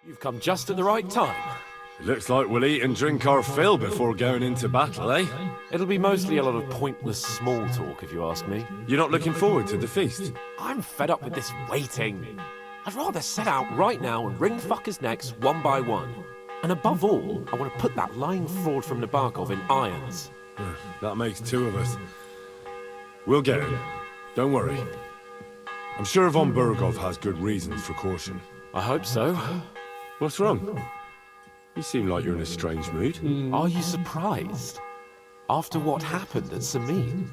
You've come just at the right time. It looks like we'll eat and drink our fill before going into battle, eh? It'll be mostly a lot of pointless small talk, if you ask me. You're not looking forward to the feast? I'm fed up with this waiting. I'd rather set out right now and wring fuckers' necks one by one. And above all, I want to put that lying fraud from Nebakov in irons. That makes two of us. We'll get him. Don't worry. I'm sure von Bergow has good reasons for caution. I hope so. What's wrong? You seem like you're in a strange mood. Are you surprised? After what happened at Samin?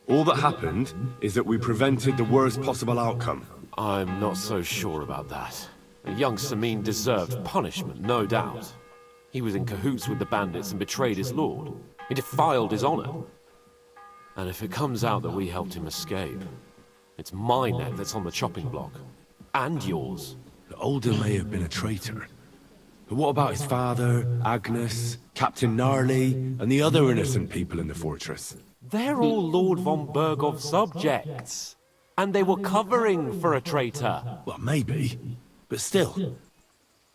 All that happened is that we prevented the worst possible outcome. I'm not so sure about that. The young Samin deserved punishment, no doubt. He was in cahoots with the bandits and betrayed his lord. He defiled his honor. And if it comes out that we helped him escape, it's my neck that's on the chopping block. And yours. The older may have been a traitor. But what about his father, Agnes, Captain Gnarly, and the other innocent people in the fortress? They're all Lord von Bergov's subjects. And they were covering for a traitor. Well, maybe. But still.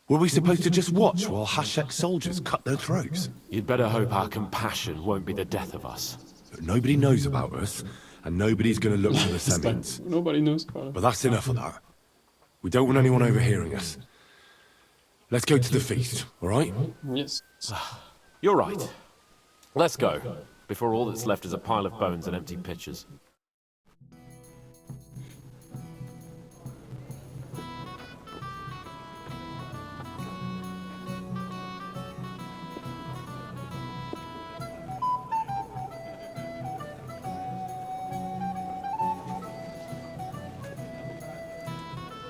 Were we supposed to just watch while Hashek's soldiers cut their throats? You'd better hope our compassion won't be the death of us. But nobody knows about us, and nobody's gonna look for the Semins. Nobody knows about it. But that's enough of that. We don't want anyone overhearing us. Let's go to the feast, all right? Yes. You're right. Let's go, before all that's left is a pile of bones and empty pitchers.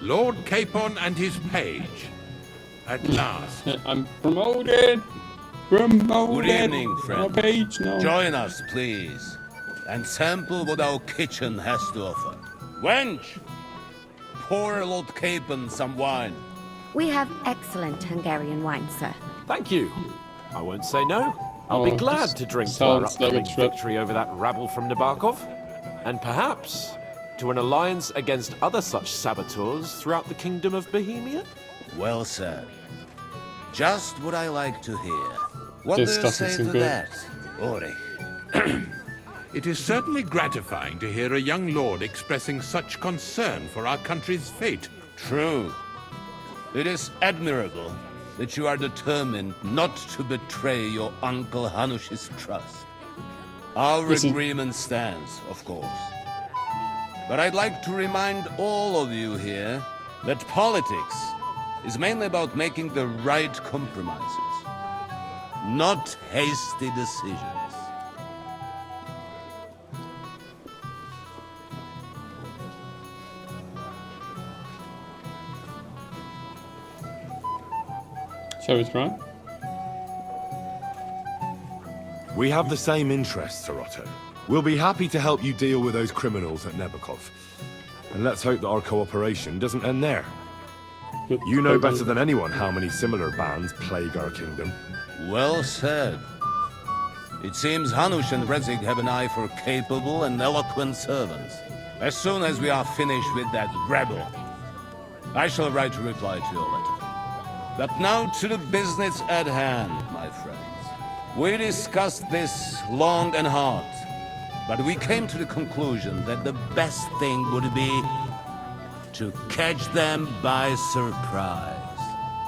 Lord Capon and his page. At last. I'm promoted! Promoted! Good evening, friend. No page, no. Join us, please, and sample what our kitchen has to offer. Wench! Pour Lord Capon some wine. We have excellent Hungarian wine, sir. Thank you. I won't say no. I'll be Oh, glad this to drink to our sounds like a upcoming trip. victory over that rabble from Nebakov. And perhaps to an alliance against other such saboteurs throughout the kingdom of Bohemia? Well said. Just what I like to hear. What This do you doesn't say seem to good. that, Ulrich? It is certainly gratifying to hear a young lord expressing such concern for our country's fate. True. It is admirable that you are determined not to betray your uncle Hanush's trust. Our This is- agreement stands, of course. But I'd like to remind all of you here that politics is mainly about making the right compromises, not hasty decisions. So it's right. We have the same interests, Sir Otto. We'll be happy to help you deal with those criminals at Nebakov. And let's hope that our cooperation doesn't end there. Good. You know Well done. better than anyone how many similar bands plague our kingdom. Well said. It seems Hanush and Rezig have an eye for capable and eloquent servants. As soon as we are finished with that rebel, I shall write a reply to your letter. But now to the business at hand, my friends. We discussed this long and hard, but we came to the conclusion that the best thing would be to catch them by surprise.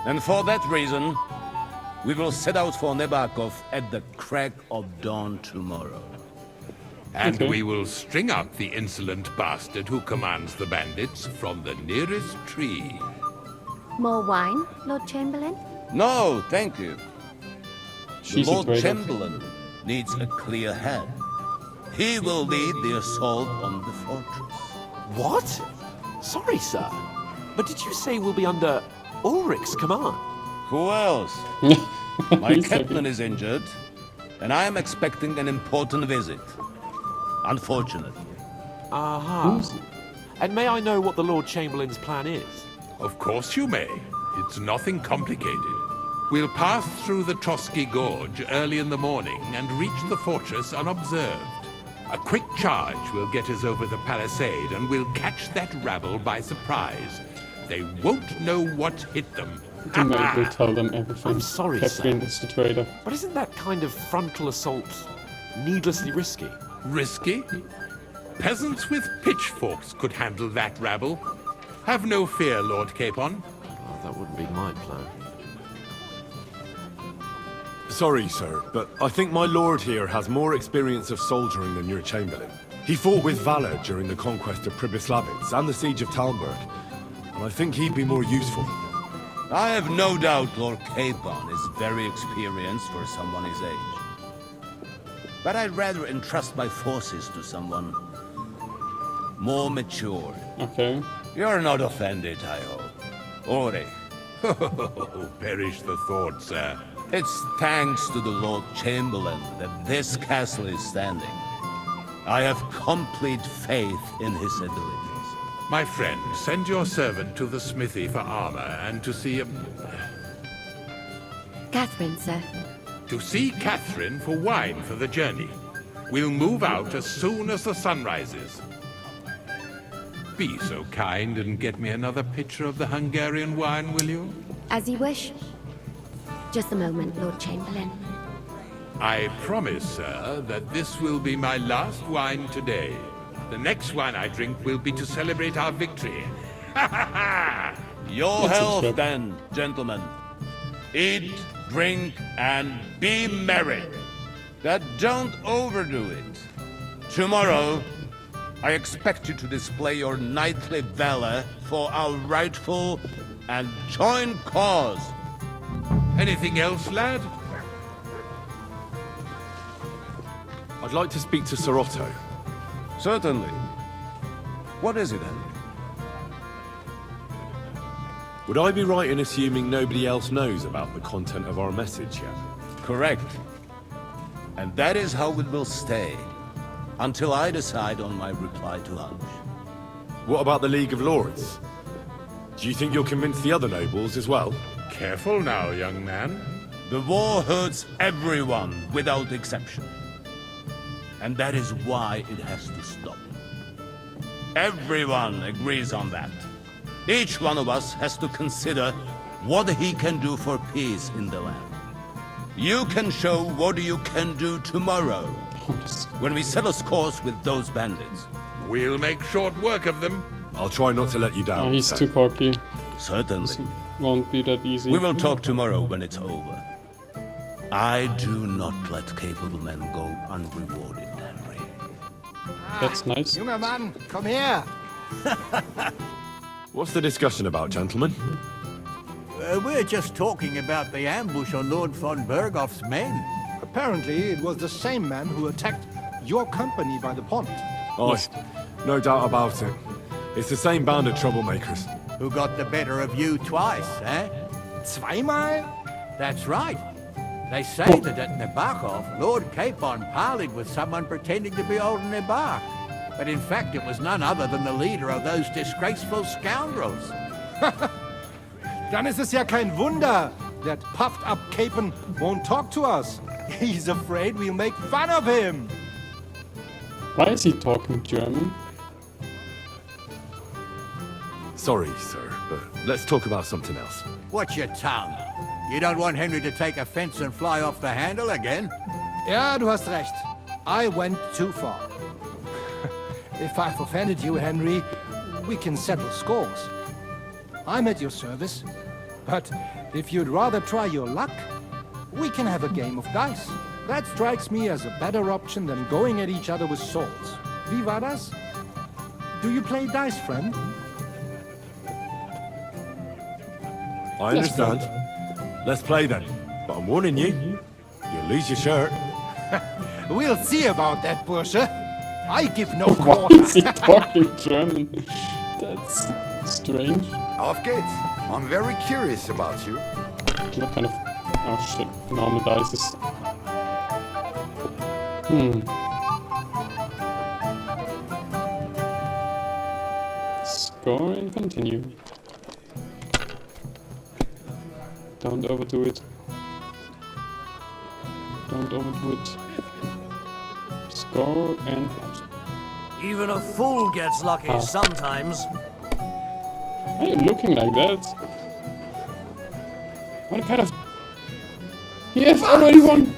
And for that reason, we will set out for Nebakov at the crack of dawn tomorrow. And Okay. we will string out the insolent bastard who commands the bandits from the nearest tree. More wine, Lord Chamberlain? No, thank you. She's the a Lord traitor. Chamberlain needs a clear head. He will lead the assault on the fortress. What? Sorry, sir. But did you say we'll be under Ulrich's command? Who else? My captain is injured, and I am expecting an important visit. Unfortunately. Aha. And may I know what the Lord Chamberlain's plan is? Of course you may. It's nothing complicated. We'll pass through the Trosky Gorge early in the morning and reach the fortress unobserved. A quick charge will get us over the palisade, and we'll catch that rabble by surprise. They won't know what hit them. The maid will tell them everything. I'm sorry, Catherine sir. is the traitor. But isn't that kind of frontal assault needlessly risky? Risky? Peasants with pitchforks could handle that rabble. Have no fear, Lord Capon. Well, that wouldn't be my plan. Sorry, sir, but I think my lord here has more experience of soldiering than your chamberlain. He fought with valor during the conquest of Pribyslavitz and the siege of Talmberg, and I think he'd be more useful. I have no doubt Lord Capon is very experienced for someone his age. But I'd rather entrust my forces to someone more mature. Okay. You're not offended, I hope. Ori, Oh, perish the thought, sir. it's thanks to the Lord Chamberlain that this castle is standing. I have complete faith in his abilities. My friend, send your servant to the smithy for armor and to see Catherine, sir. Catherine for wine for the journey. We'll move out as soon as the sun rises. Be so kind and get me another pitcher of the Hungarian wine, will you? As you wish. Just a moment, Lord Chamberlain. I promise, sir, that this will be my last wine today. The next wine I drink will be to celebrate our victory. Ha ha ha! Your That's health, it. then, gentlemen. Eat, drink, and be merry. But don't overdo it. Tomorrow, I expect you to display your knightly valor for our rightful and joint cause. Anything else, lad? I'd like to speak to Sir Otto. Certainly. What is it, Henry? Would I be right in assuming nobody else knows about the content of our message yet? Correct. And that is how it will stay, until I decide on my reply to Hunch. What about the League of Lords? Do you think you'll convince the other nobles as well? Careful now, young man. The war hurts everyone, without exception. And that is why it has to stop. Everyone agrees on that. Each one of us has to consider what he can do for peace in the land. You can show what you can do tomorrow, when we settle scores with those bandits. We'll make short work of them. I'll try not to let you down. Oh, he's sir. too cocky. Certainly. Won't be that easy. We will talk tomorrow when it's over. I do not let capable men go unrewarded, Henry. That's nice. Junger Mann, komm her! What's the discussion about, gentlemen? We're just talking about the ambush on Lord von Bergow's men. Apparently, it was the same man who attacked your company by the pond. Aye, no doubt about it. It's the same band of troublemakers. Who got the better of you twice, eh? Zweimal? That's right. They say that at Nebakov, Lord Capon parleyed with someone pretending to be old Nebak. But in fact, it was none other than the leader of those disgraceful scoundrels. Dann ist es ja kein Wunder that puffed-up Capon won't talk to us. He's afraid we'll make fun of him. Why is he talking German? Sorry, sir, but let's talk about something else. Watch your tongue. You don't want Henry to take offense and fly off the handle again? Ja, du hast recht. I went too far. If I've offended you, Henry, we can settle scores. I'm at your service. But if you'd rather try your luck, we can have a game of dice. That strikes me as a better option than going at each other with swords. Wie war das? Do you play dice, friend? I understand. Let's play then. But I'm warning you, you'll lose your shirt. We'll see about that, Bursche. I give no Why quarter. is he talking German? That's strange. Auf geht's. I'm very curious about you. What kind of... Oh shit, normal dice is... Score and continue. Don't overdo it. Don't overdo it. go and... Even a fool gets lucky sometimes. Why are you looking like that? What kind of... He has already won!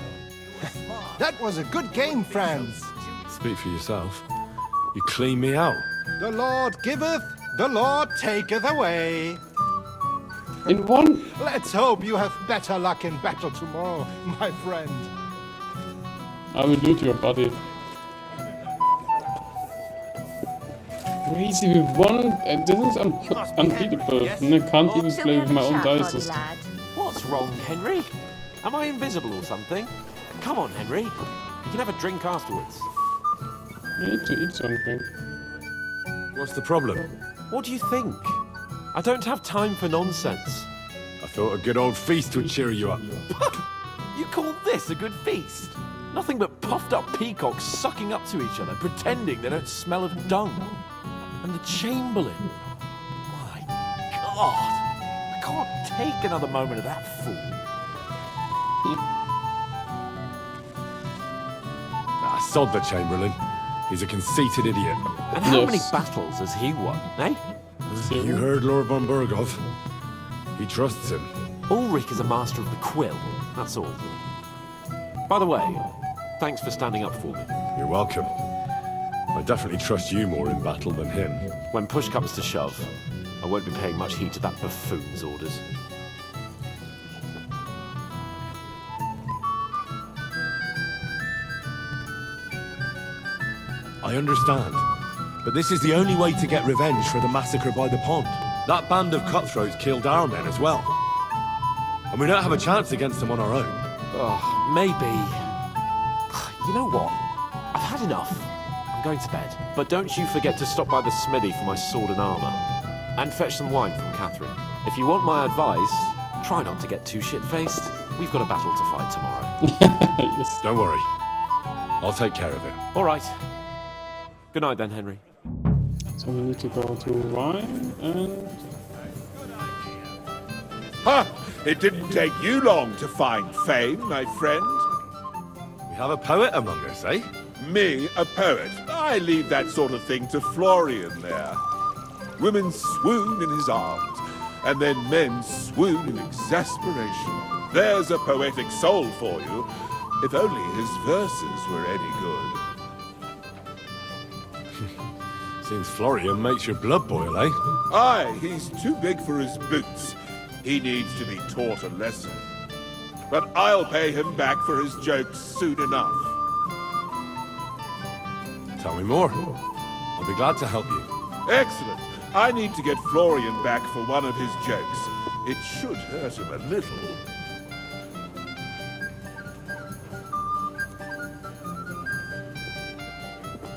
That was a good game, friends. Speak for yourself. You clean me out. The Lord giveth, the Lord taketh away. In one... Let's hope you have better luck in battle tomorrow, my friend. I will loot your body. Crazy, we won, and this is unbeatable. And I can't even play with my own dice. What's wrong, Henry? Am I invisible or something? Come on, Henry. You can have a drink afterwards. I need to eat something. What's the problem? What do you think? I don't have time for nonsense. I thought a good old feast would cheer you up. You call this a good feast? Nothing but puffed up peacocks sucking up to each other, pretending they don't smell of dung. And the Chamberlain. My God! I can't take another moment of that fool. Sod the Chamberlain. He's a conceited idiot. And how many battles has he won, eh? You heard Lord von Bergow. He trusts him. Ulrich is a master of the quill, that's all. By the way, thanks for standing up for me. You're welcome. I definitely trust you more in battle than him. When push comes to shove, I won't be paying much heed to that buffoon's orders. I understand. But this is the only way to get revenge for the massacre by the pond. That band of cutthroats killed our men as well. And we don't have a chance against them on our own. Oh, maybe. You know what? I've had enough. I'm going to bed. But don't you forget to stop by the smithy for my sword and armor. And fetch some wine from Catherine. If you want my advice, try not to get too shit-faced. We've got a battle to fight tomorrow. Yes. Don't worry. I'll take care of it. All right. Good night then, Henry. So we need to go to wine and... Ha! It didn't take you long to find fame, my friend. We have a poet among us, eh? Me, a poet. I leave that sort of thing to Florian there. Women swoon in his arms, and then men swoon in exasperation. There's a poetic soul for you, if only his verses were any good. Seems Florian makes your blood boil, eh? Aye, he's too big for his boots. He needs to be taught a lesson. But I'll pay him back for his jokes soon enough. Tell me more. I'll be glad to help you. Excellent. I need to get Florian back for one of his jokes. It should hurt him a little.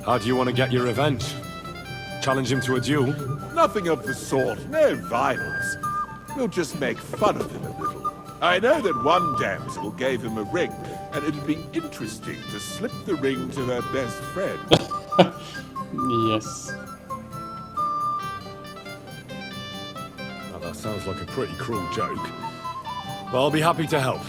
How do you want to get your revenge? Challenge him to a duel? Nothing of the sort. No violence. We'll just make fun of him a little. I know that one damsel gave him a ring, and it'd be interesting to slip the ring to her best friend. Yes. Now that sounds like a pretty cruel joke. But I'll be happy to help.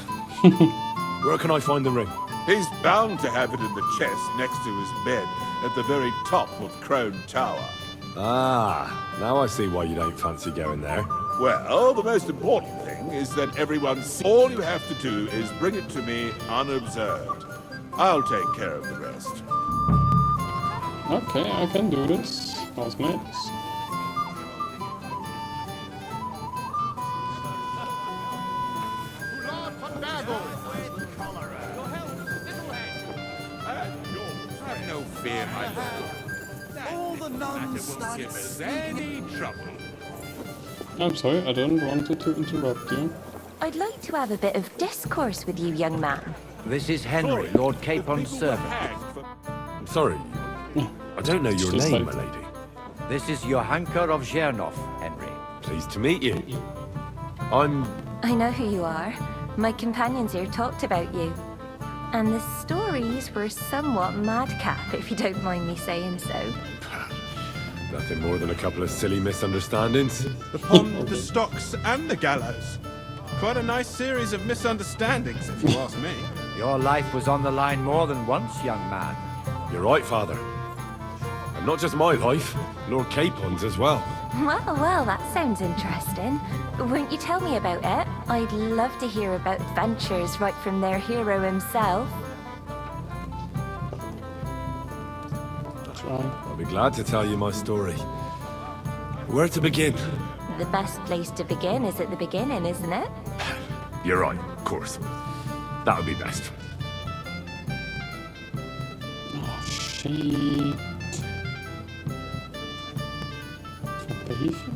Where can I find the ring? He's bound to have it in the chest next to his bed at the very top of Crone Tower. Ah, now I see why you don't fancy going there. Well, the most important thing is that everyone sees. All you have to do is bring it to me unobserved. I'll take care of the rest. Okay, I can do this. Housemates. No fear, my lord. All the nuns started Any trouble. I'm sorry, I don't want to interrupt you. I'd like to have a bit of discourse with you, young man. This is Henry, Lord Capon's servant. I'm sorry. I don't know your Just name, like- my lady. This is Johanka of Zhernov, Henry. Pleased to meet you. I'm... I know who you are. My companions here talked about you. And the stories were somewhat madcap, if you don't mind me saying so. nothing more than a couple of silly misunderstandings. The pond, the stocks, and the gallows. Quite a nice series of misunderstandings, if you ask me. Your life was on the line more than once, young man. You're right, Father. And not just my life, Lord Capon's as well. Well, that sounds interesting. Won't you tell me about it? I'd love to hear about adventures right from their hero himself. That's right. I'll be glad to tell you my story. Where to begin? The best place to begin is at the beginning, isn't it? You're right, of course. That would be best. Oh, shit. Verbriefen?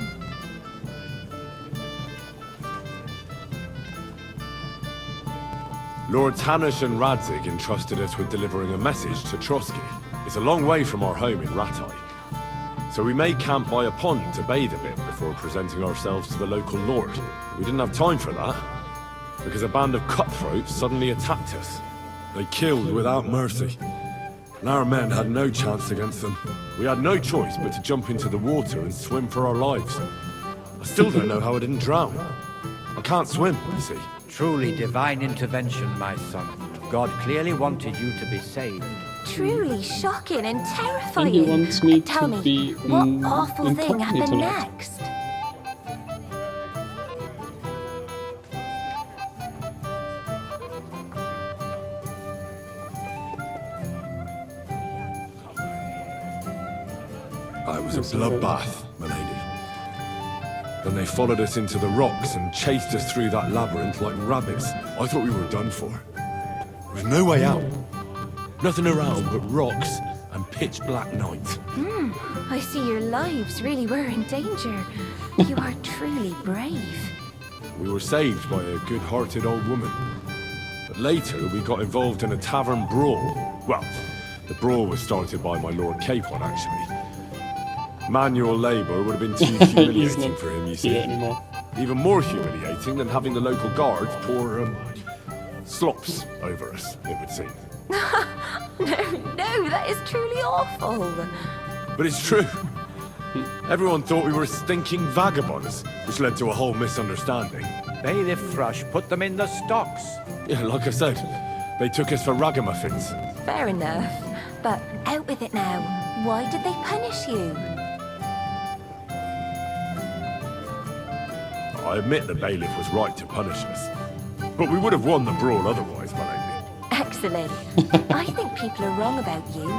Lords Hanush and Radzig entrusted us with delivering a message to Trosky. It's a long way from our home in Ratai. So we made camp by a pond to bathe a bit before presenting ourselves to the local lord. We didn't have time for that, because a band of cutthroats suddenly attacked us. They killed without mercy, and our men had no chance against them. We had no choice but to jump into the water and swim for our lives. I still don't know how I didn't drown. I can't swim, you see. Truly divine intervention, my son. God clearly wanted you to be saved. Truly shocking and terrifying. And he wants me Tell to me, be what awful thing happened incognito. next? It was a bloodbath, my lady. Then they followed us into the rocks and chased us through that labyrinth like rabbits. I thought we were done for. There was no way out. Nothing around but rocks and pitch black night. I see your lives really were in danger. You are truly brave. We were saved by a good-hearted old woman. But later, we got involved in a tavern brawl. Well, the brawl was started by my Lord Capon, actually. Manual labour would have been too humiliating for him, you see. Anymore. Even more humiliating than having the local guards pour slops over us, it would seem. No, that is truly awful. But it's true. Everyone thought we were stinking vagabonds, which led to a whole misunderstanding. Bailiff Thrush put them in the stocks. Yeah, like I said, they took us for ragamuffins. Fair enough. But out with it now. Why did they punish you? I admit the bailiff was right to punish us. But we would have won the brawl otherwise, my lady. Excellent. I think people are wrong about you.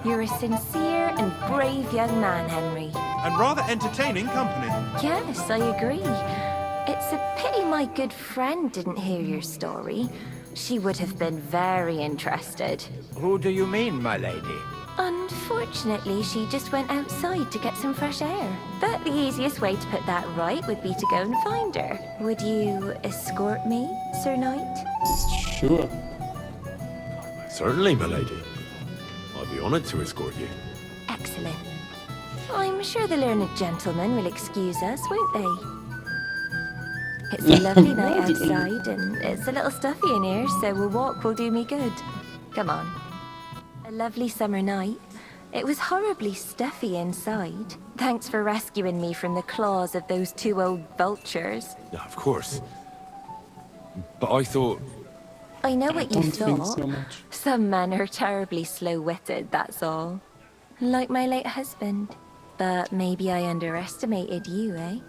You're a sincere and brave young man, Henry. And rather entertaining company. Yes, I agree. It's a pity my good friend didn't hear your story. She would have been very interested. Who do you mean, my lady? Unfortunately, she just went outside to get some fresh air. But the easiest way to put that right would be to go and find her. Would you escort me, Sir Knight? Sure. Certainly, my lady. I'd be honored to escort you. Excellent. I'm sure the learned gentlemen will excuse us, won't they? It's a lovely night outside, and it's a little stuffy in here, so a walk will do me good. Come on. A lovely summer night. It was horribly stuffy inside. Thanks for rescuing me from the claws of those two old vultures. Yeah, of course. But I thought... I know what you don't think thought. so much. Some men are terribly slow-witted, that's all. Like my late husband. But maybe I underestimated you, eh?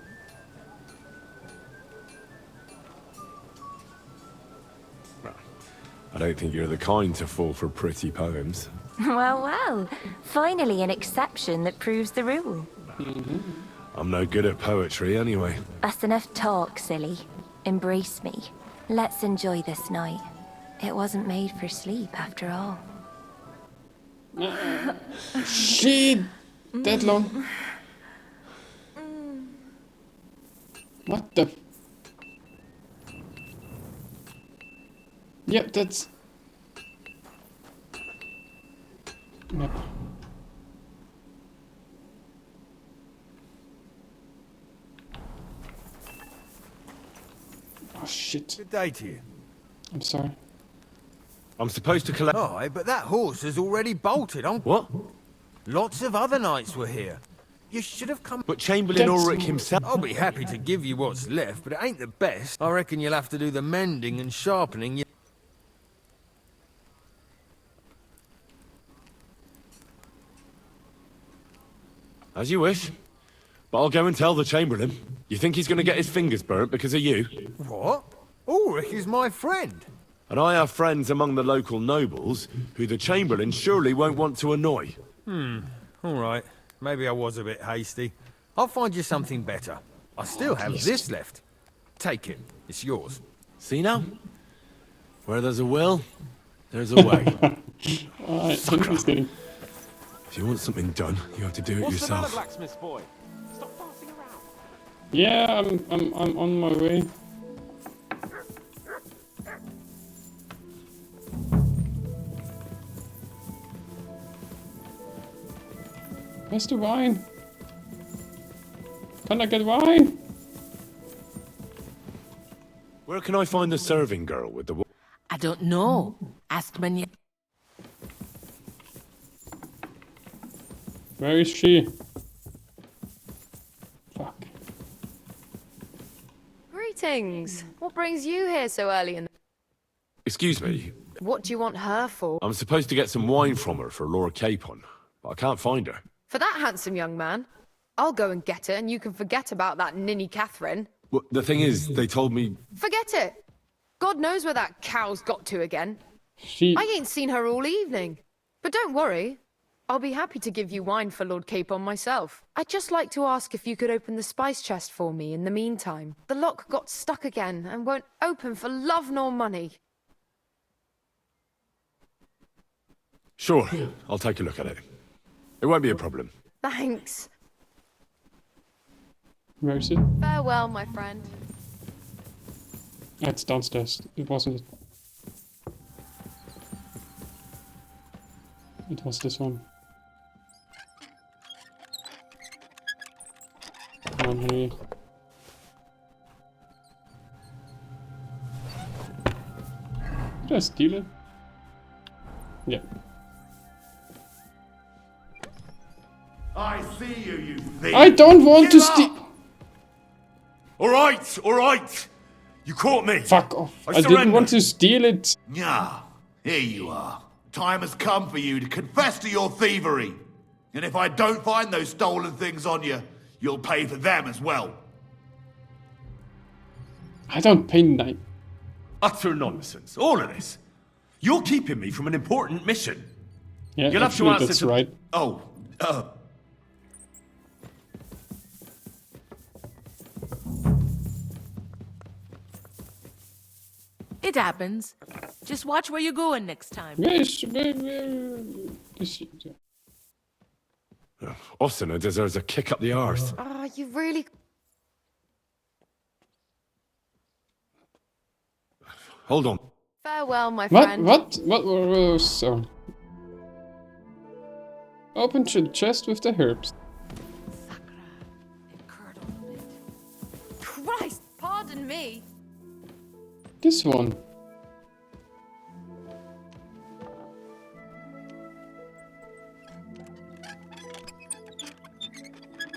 I don't think you're the kind to fall for pretty poems. Well. Finally an exception that proves the rule. I'm no good at poetry anyway. That's enough talk, silly. Embrace me. Let's enjoy this night. It wasn't made for sleep, after all. Shit! That long. What the... Yep, that's... Yep. Oh shit. Good day to you. I'm sorry. I'm supposed to collect... Aye, but that horse has already bolted on. What? Lots of other knights were here. You should have come... But Chamberlain Ulrich himself... I'll be happy to give you what's left, but it ain't the best. I reckon you'll have to do the mending and sharpening. As you wish. But I'll go and tell the Chamberlain. You think he's gonna get his fingers burnt because of you? What? Ulrich is my friend. And I have friends among the local nobles who the Chamberlain surely won't want to annoy. All right. Maybe I was a bit hasty. I'll find you something better. I still have this left. Take it. It's yours. See now? Where there's a will, there's a way. Alright, interesting. If you want something done, you have to do it yourself. What's the matter, blacksmith boy? Stop passing around. Yeah, I'm on my way. Where's the wine? Can I get wine? Where can I find the serving girl with the... I don't know. Ask Manya. Where is she? Fuck. Greetings. What brings you here so early in the... Excuse me. What do you want her for? I'm supposed to get some wine from her for Lord Capon, but I can't find her. For that handsome young man? I'll go and get her and you can forget about that ninny Catherine. Well, the thing is, they told me... Forget it! God knows where that cow's got to again. I ain't seen her all evening. But don't worry. I'll be happy to give you wine for Lord Capon myself. I'd just like to ask if you could open the spice chest for me in the meantime. The lock got stuck again and won't open for love nor money. Sure, I'll take a look at it. It won't be a problem. Thanks. Where is it? Farewell, my friend. It's downstairs. It wasn't it. It was this one. Come on, Henry. Did I steal it? Yeah. I see you, you thief! I don't want to steal. Alright, alright! You caught me! Fuck off. I didn't want to steal it. Yeah, here you are. Time has come for you to confess to your thievery. And if I don't find those stolen things on you, you'll pay for them as well. I don't pay night. Utter nonsense, all of this. You're keeping me from an important mission. Yeah, You'll have to actually, answer that's to... right. Oh, It happens. Just watch where you're going next time. Where is she? Ossina deserves a kick up the arse. Ah, you really... Hold on. Farewell, my What? friend. What was... Open the chest with the herbs. Christ, pardon me. This one.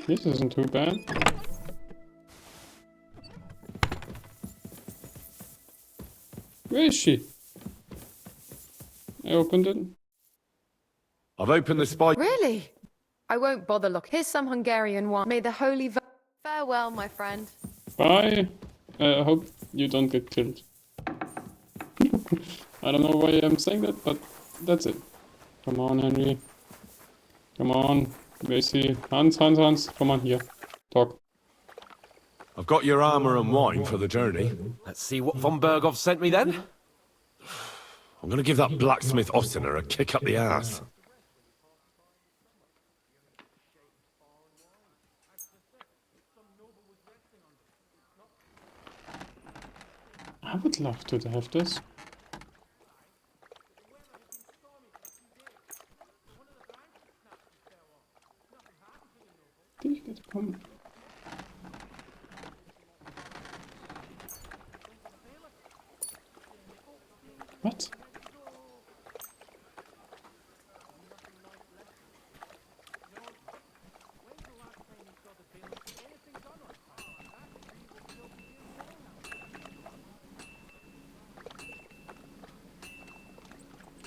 This isn't too bad. Where is she? I opened it. I've opened the spice. Really? I won't bother look. Here's some Hungarian wine. May the holy... Farewell, my friend. Bye. I hope you don't get killed. I don't know why I'm saying that, but that's it. Come on, Henry. Come on. Where is he? Hans. Come on here. Talk. I've got your armor and wine for the journey. Let's see what von Bergow sent me then. I'm gonna give that blacksmith Ossina a kick up the ass. I would love to have this. Did you get a comment? What?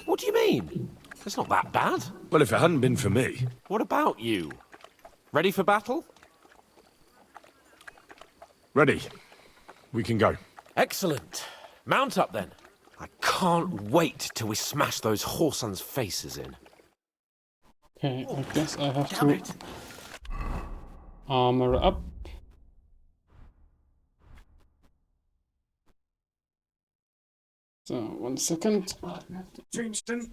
What do you mean? It's not that bad. Well, if it hadn't been for me... What about you? Ready for battle? Ready. We can go. Excellent. Mount up then. I can't wait till we smash those whoresons' faces in. Okay, I guess I have to armor up. So, 1 second. I have to change them.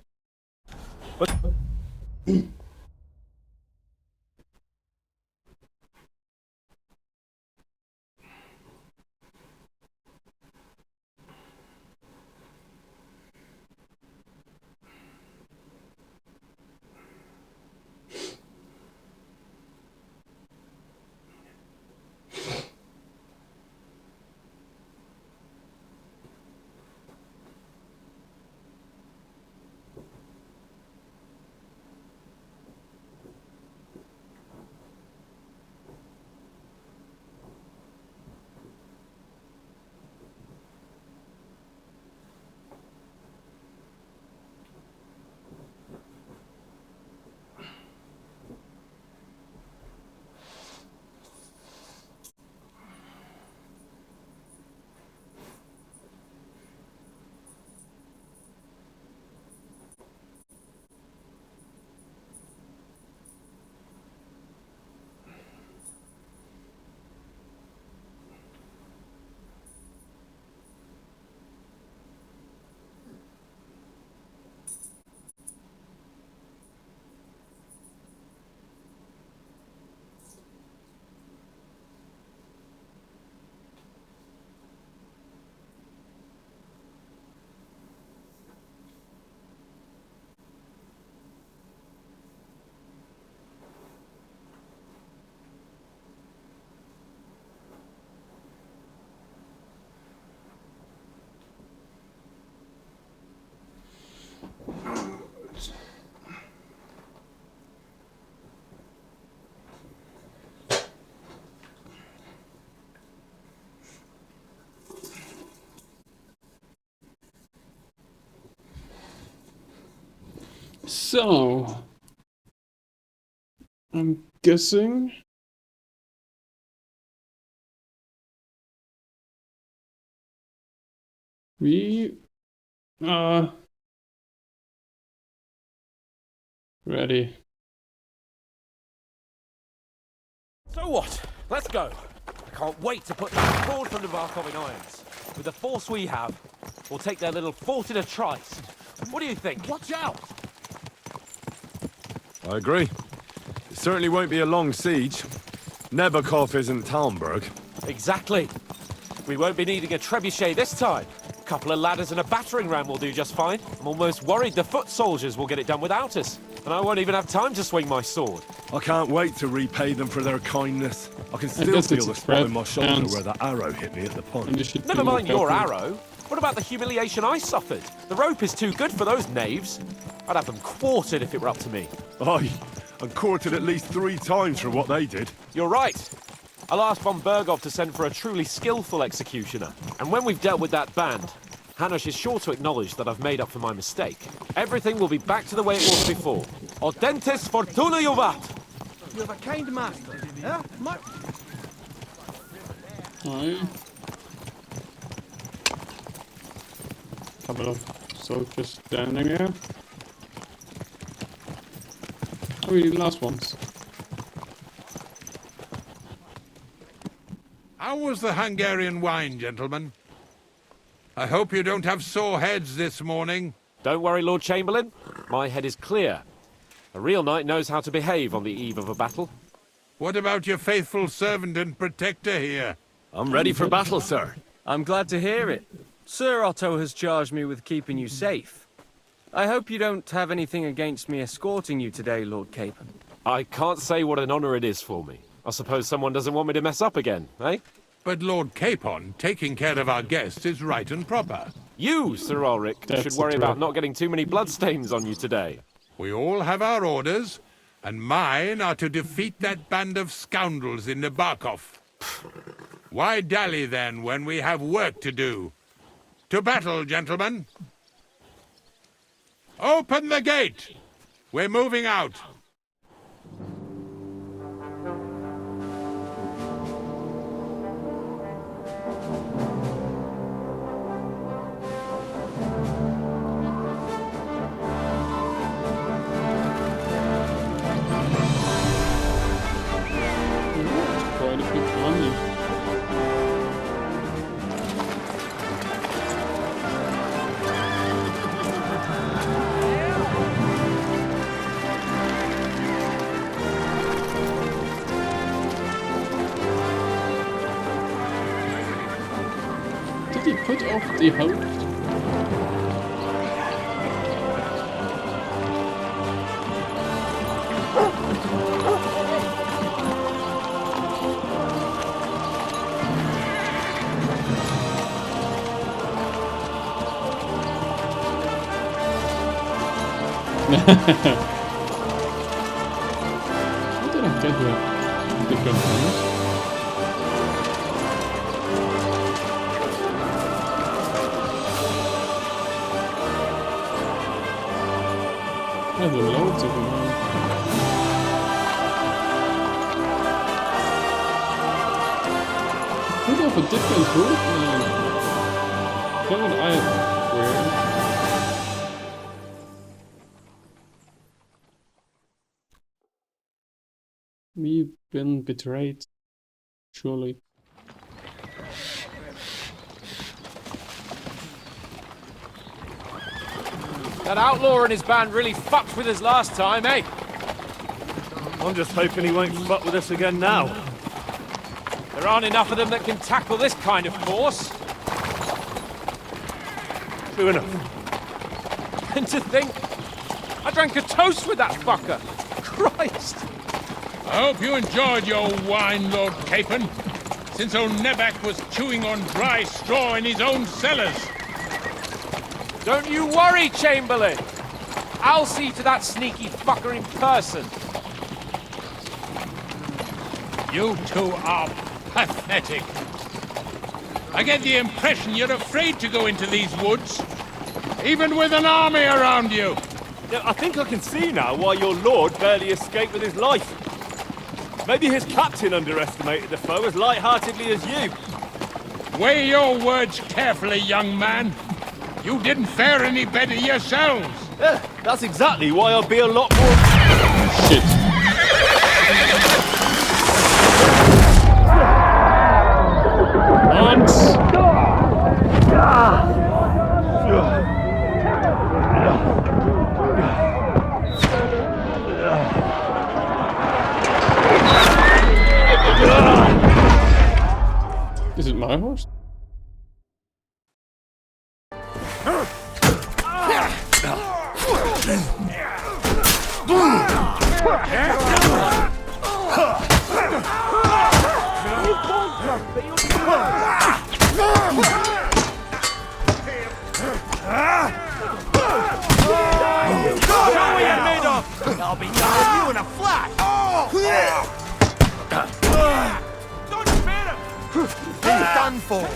So, I'm guessing we are ready. So what? Let's go. I can't wait to put that sword from Nebakov in irons. With the force we have, we'll take their little fort in a trice. What do you think? Watch out! I agree. It certainly won't be a long siege. Nebakov isn't Talmberg. Exactly. We won't be needing a trebuchet this time. A couple of ladders and a battering ram will do just fine. I'm almost worried the foot soldiers will get it done without us. And I won't even have time to swing my sword. I can't wait to repay them for their kindness. I can still feel the spot in my shoulder where that arrow hit me at the pond. Never mind your arrow. What about the humiliation I suffered? The rope is too good for those knaves. I'd have them quartered if it were up to me. Aye, and quartered at least 3 times for what they did. You're right. I'll ask von Bergow to send for a truly skillful executioner. And when we've dealt with that band, Hanush is sure to acknowledge that I've made up for my mistake. Everything will be back to the way it was before. Audentis fortuna juvat! You have a kind master, eh? Aye. Couple of soldiers standing here. Oh, the last ones. How was the Hungarian wine, gentlemen? I hope you don't have sore heads this morning. Don't worry, Lord Chamberlain. My head is clear. A real knight knows how to behave on the eve of a battle. What about your faithful servant and protector here? I'm ready for battle, sir. I'm glad to hear it. Sir Otto has charged me with keeping you safe. I hope you don't have anything against me escorting you today, Lord Capon. I can't say what an honor it is for me. I suppose someone doesn't want me to mess up again, eh? But Lord Capon, taking care of our guests is right and proper. You, Sir Ulrich, should worry about not getting too many bloodstains on you today. We all have our orders, and mine are to defeat that band of scoundrels in Nebakov. Why dally then when we have work to do? To battle, gentlemen! Open the gate! We're moving out. quite a bit of money. Did he put off the host? How did I get the different things? There's loads of them. Put off a different route, man. That one I wear. We've been betrayed, surely. That outlaw and his band really fucked with us last time, eh? I'm just hoping he won't fuck with us again now. There aren't enough of them that can tackle this kind of force. True enough. And to think, I drank a toast with that fucker. Christ! I hope you enjoyed your wine, Lord Capon, since old Nebak was chewing on dry straw in his own cellars. Don't you worry, Chamberlain. I'll see to that sneaky fucker in person. You two are pathetic. I get the impression you're afraid to go into these woods, even with an army around you. Yeah, I think I can see now why your lord barely escaped with his life. Maybe his captain underestimated the foe as light-heartedly as you. Weigh your words carefully, young man. You didn't fare any better yourselves. Yeah, that's exactly why I'll be a lot more... Shit. Once. Is it my horse? I'll be done you in a flash! He's done for!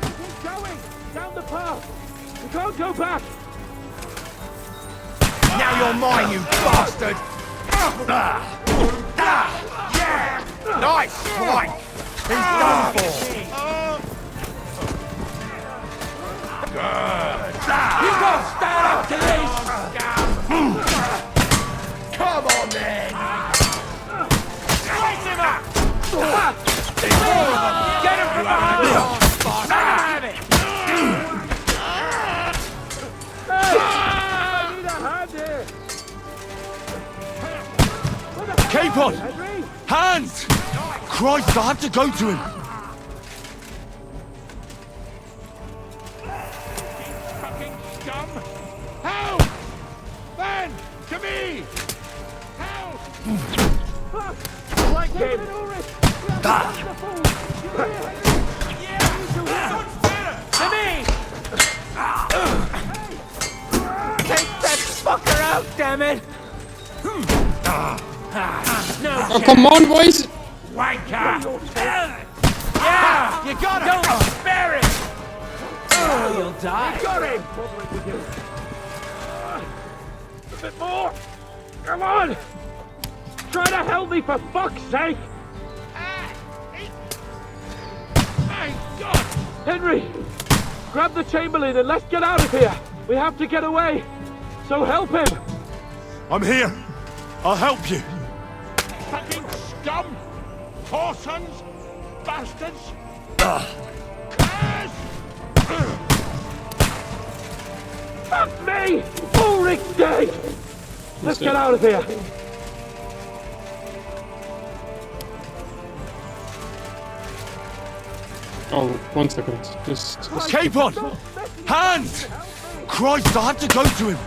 Keep going! Down the path! We can't go back! Now you're mine, you bastard! Yeah! Nice strike! He's done for! Good! You gotta stand up to this! Come on then! Slice him up! Get him from behind! Have it! I need a hand here! Capon! Hands! Christ, I have to go to him! Fucking scum! Help! Ben! To me! Help! Like him! To me! Take that fucker out, damn it! No Oh, come on, boys! Wanker! Yeah! You got him! Don't spare it! Oh, you'll die! You got him! A bit more! Come on! Try to help me, for fuck's sake! My God! Henry! Grab the Chamberlain and let's get out of here! We have to get away! So help him! I'm here! I'll help you! Fucking scum! Whoresons! Bastards! Fuck me! Ulrich's dead! Let's get out of here! Oh, 1 second. Just... Capon! Hands! Christ, I have to go to him!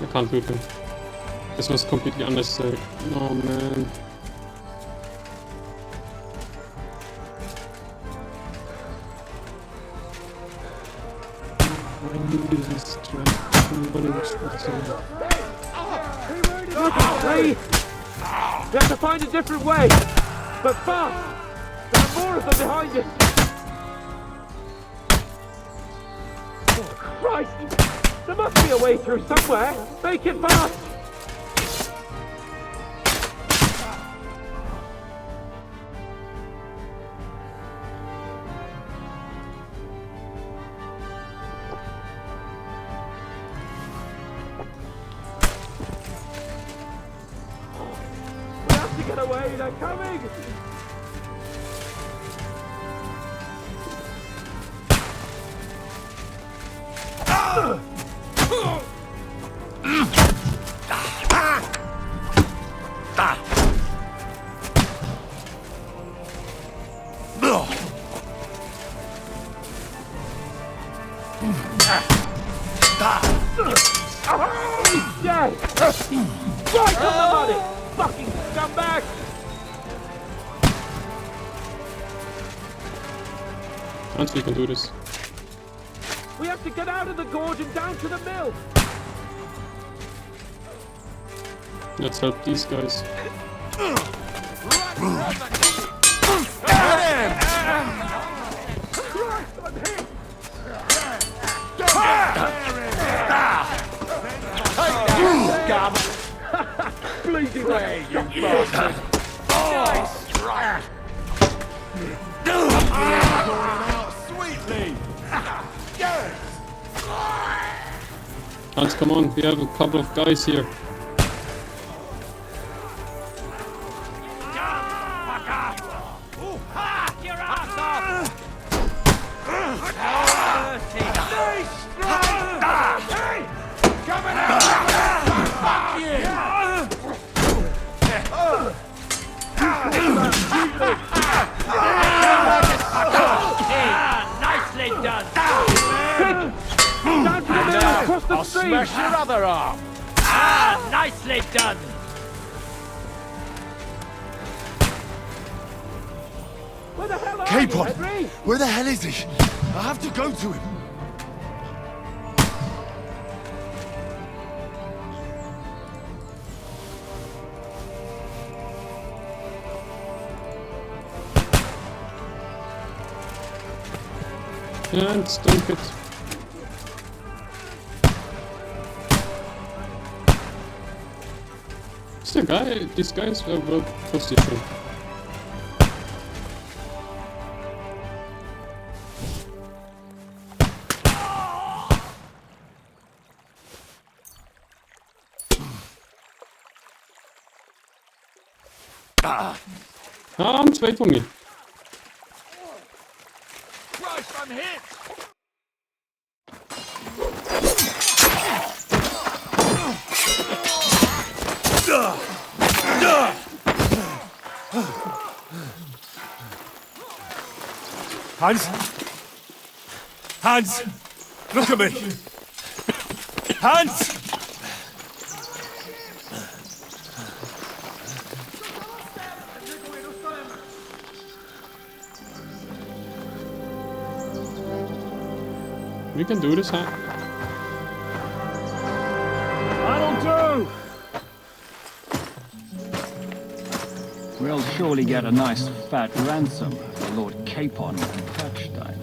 I can't loot him. This was completely unnecessary. Oh man. We have to find a different way! But fast! There are more of them behind us! Oh, Christ! There must be a way through somewhere! Make it fast! We have to get away! They're coming! He's dead! Right on the money! Fucking scumbag! Once we can do this. We have to get out of the gorge and down to the mill! Let's help these guys. Bleeding away, you bastard! Nice try! Sweetly! Hans, come on, we have a couple of guys here. Nicely done! Down to the middle across the stream! Smash your other arm! Nicely done! Where the hell are you, Capon! Henry? Where the hell is he? I have to go to him. And stomp it. This guy is well positioned. Hans, wait for me. Christ, I'm hit! Hans? Hans! Look at me! Hans! We can do this, huh? That'll do! We'll surely get a nice fat ransom for Lord Capon and Perchstein.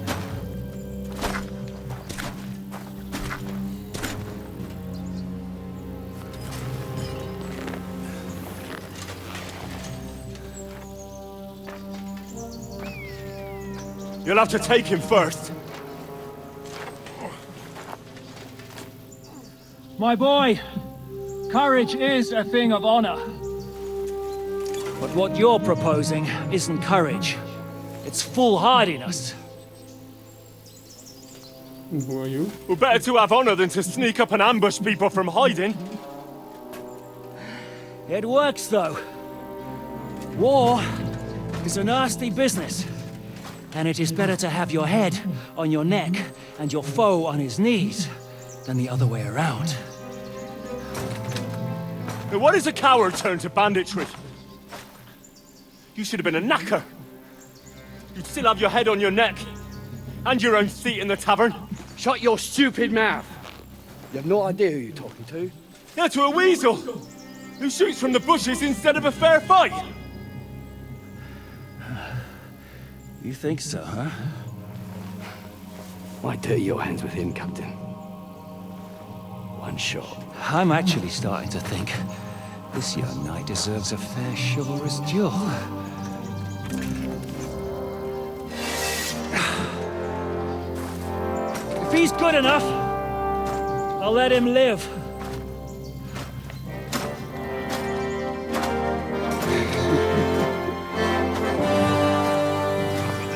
You'll have to take him first. My boy, courage is a thing of honor. But what you're proposing isn't courage. It's foolhardiness. Who are you? We're better to have honor than to sneak up and ambush people from hiding. It works, though. War is a nasty business. And it is better to have your head on your neck and your foe on his knees than the other way around. Now what is a coward turned to banditry? You should have been a knacker. You'd still have your head on your neck. And your own seat in the tavern. Shut your stupid mouth. You have no idea who you're talking to. Yeah, to a weasel. Who shoots from the bushes instead of a fair fight. You think so, huh? Why dirty your hands with him, Captain? One shot. I'm actually starting to think this young knight deserves a fair chivalrous duel. If he's good enough, I'll let him live.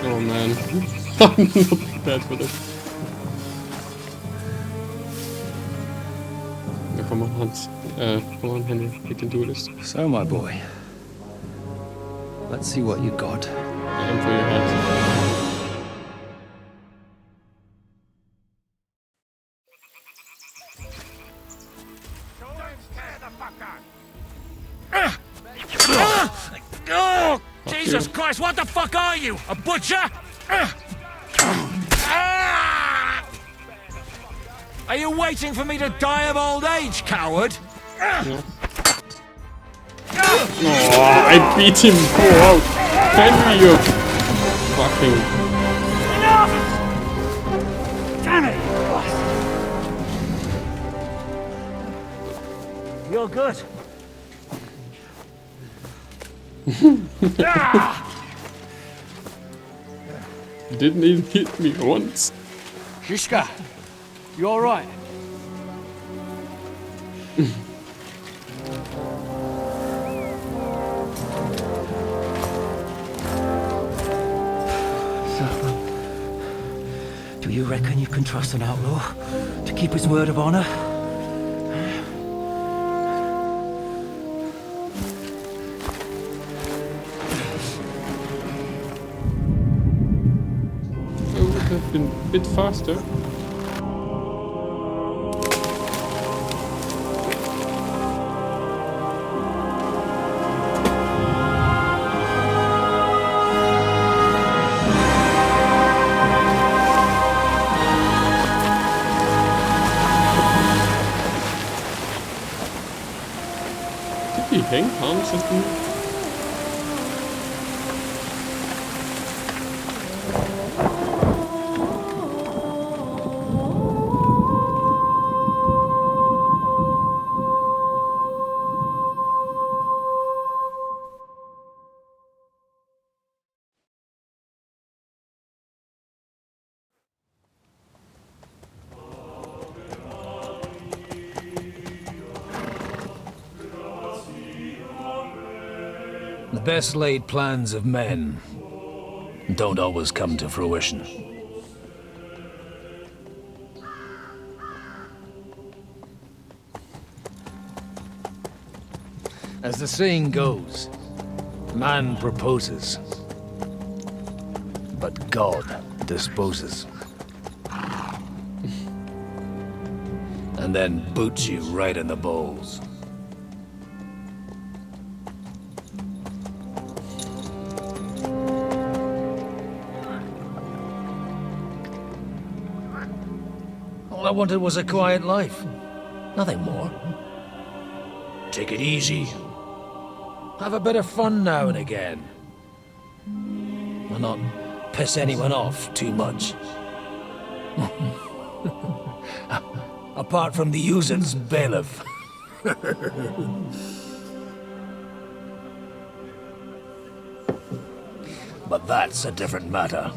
Oh man, I'm not prepared for this. No, come on, Hans. Come on, Henry. We can do this. So, my boy, let's see what you got. Aim for your head. Oh, Jesus Christ, what the fuck are you? A butcher? Are you waiting for me to die of old age, coward? No. Oh, I beat him. Wow. Henry, you fucking... Enough! Damn it! You're good. Didn't even hit me once. Shishka, you alright? Do you reckon you can trust an outlaw to keep his word of honor? Been a bit faster. Did he hang Hans just now? The best laid plans of men don't always come to fruition. As the saying goes, man proposes, but God disposes. And then boots you right in the balls. All I wanted was a quiet life. Nothing more. Take it easy. Have a bit of fun now and again. And not piss anyone off too much. Apart from the user's bailiff. But that's a different matter.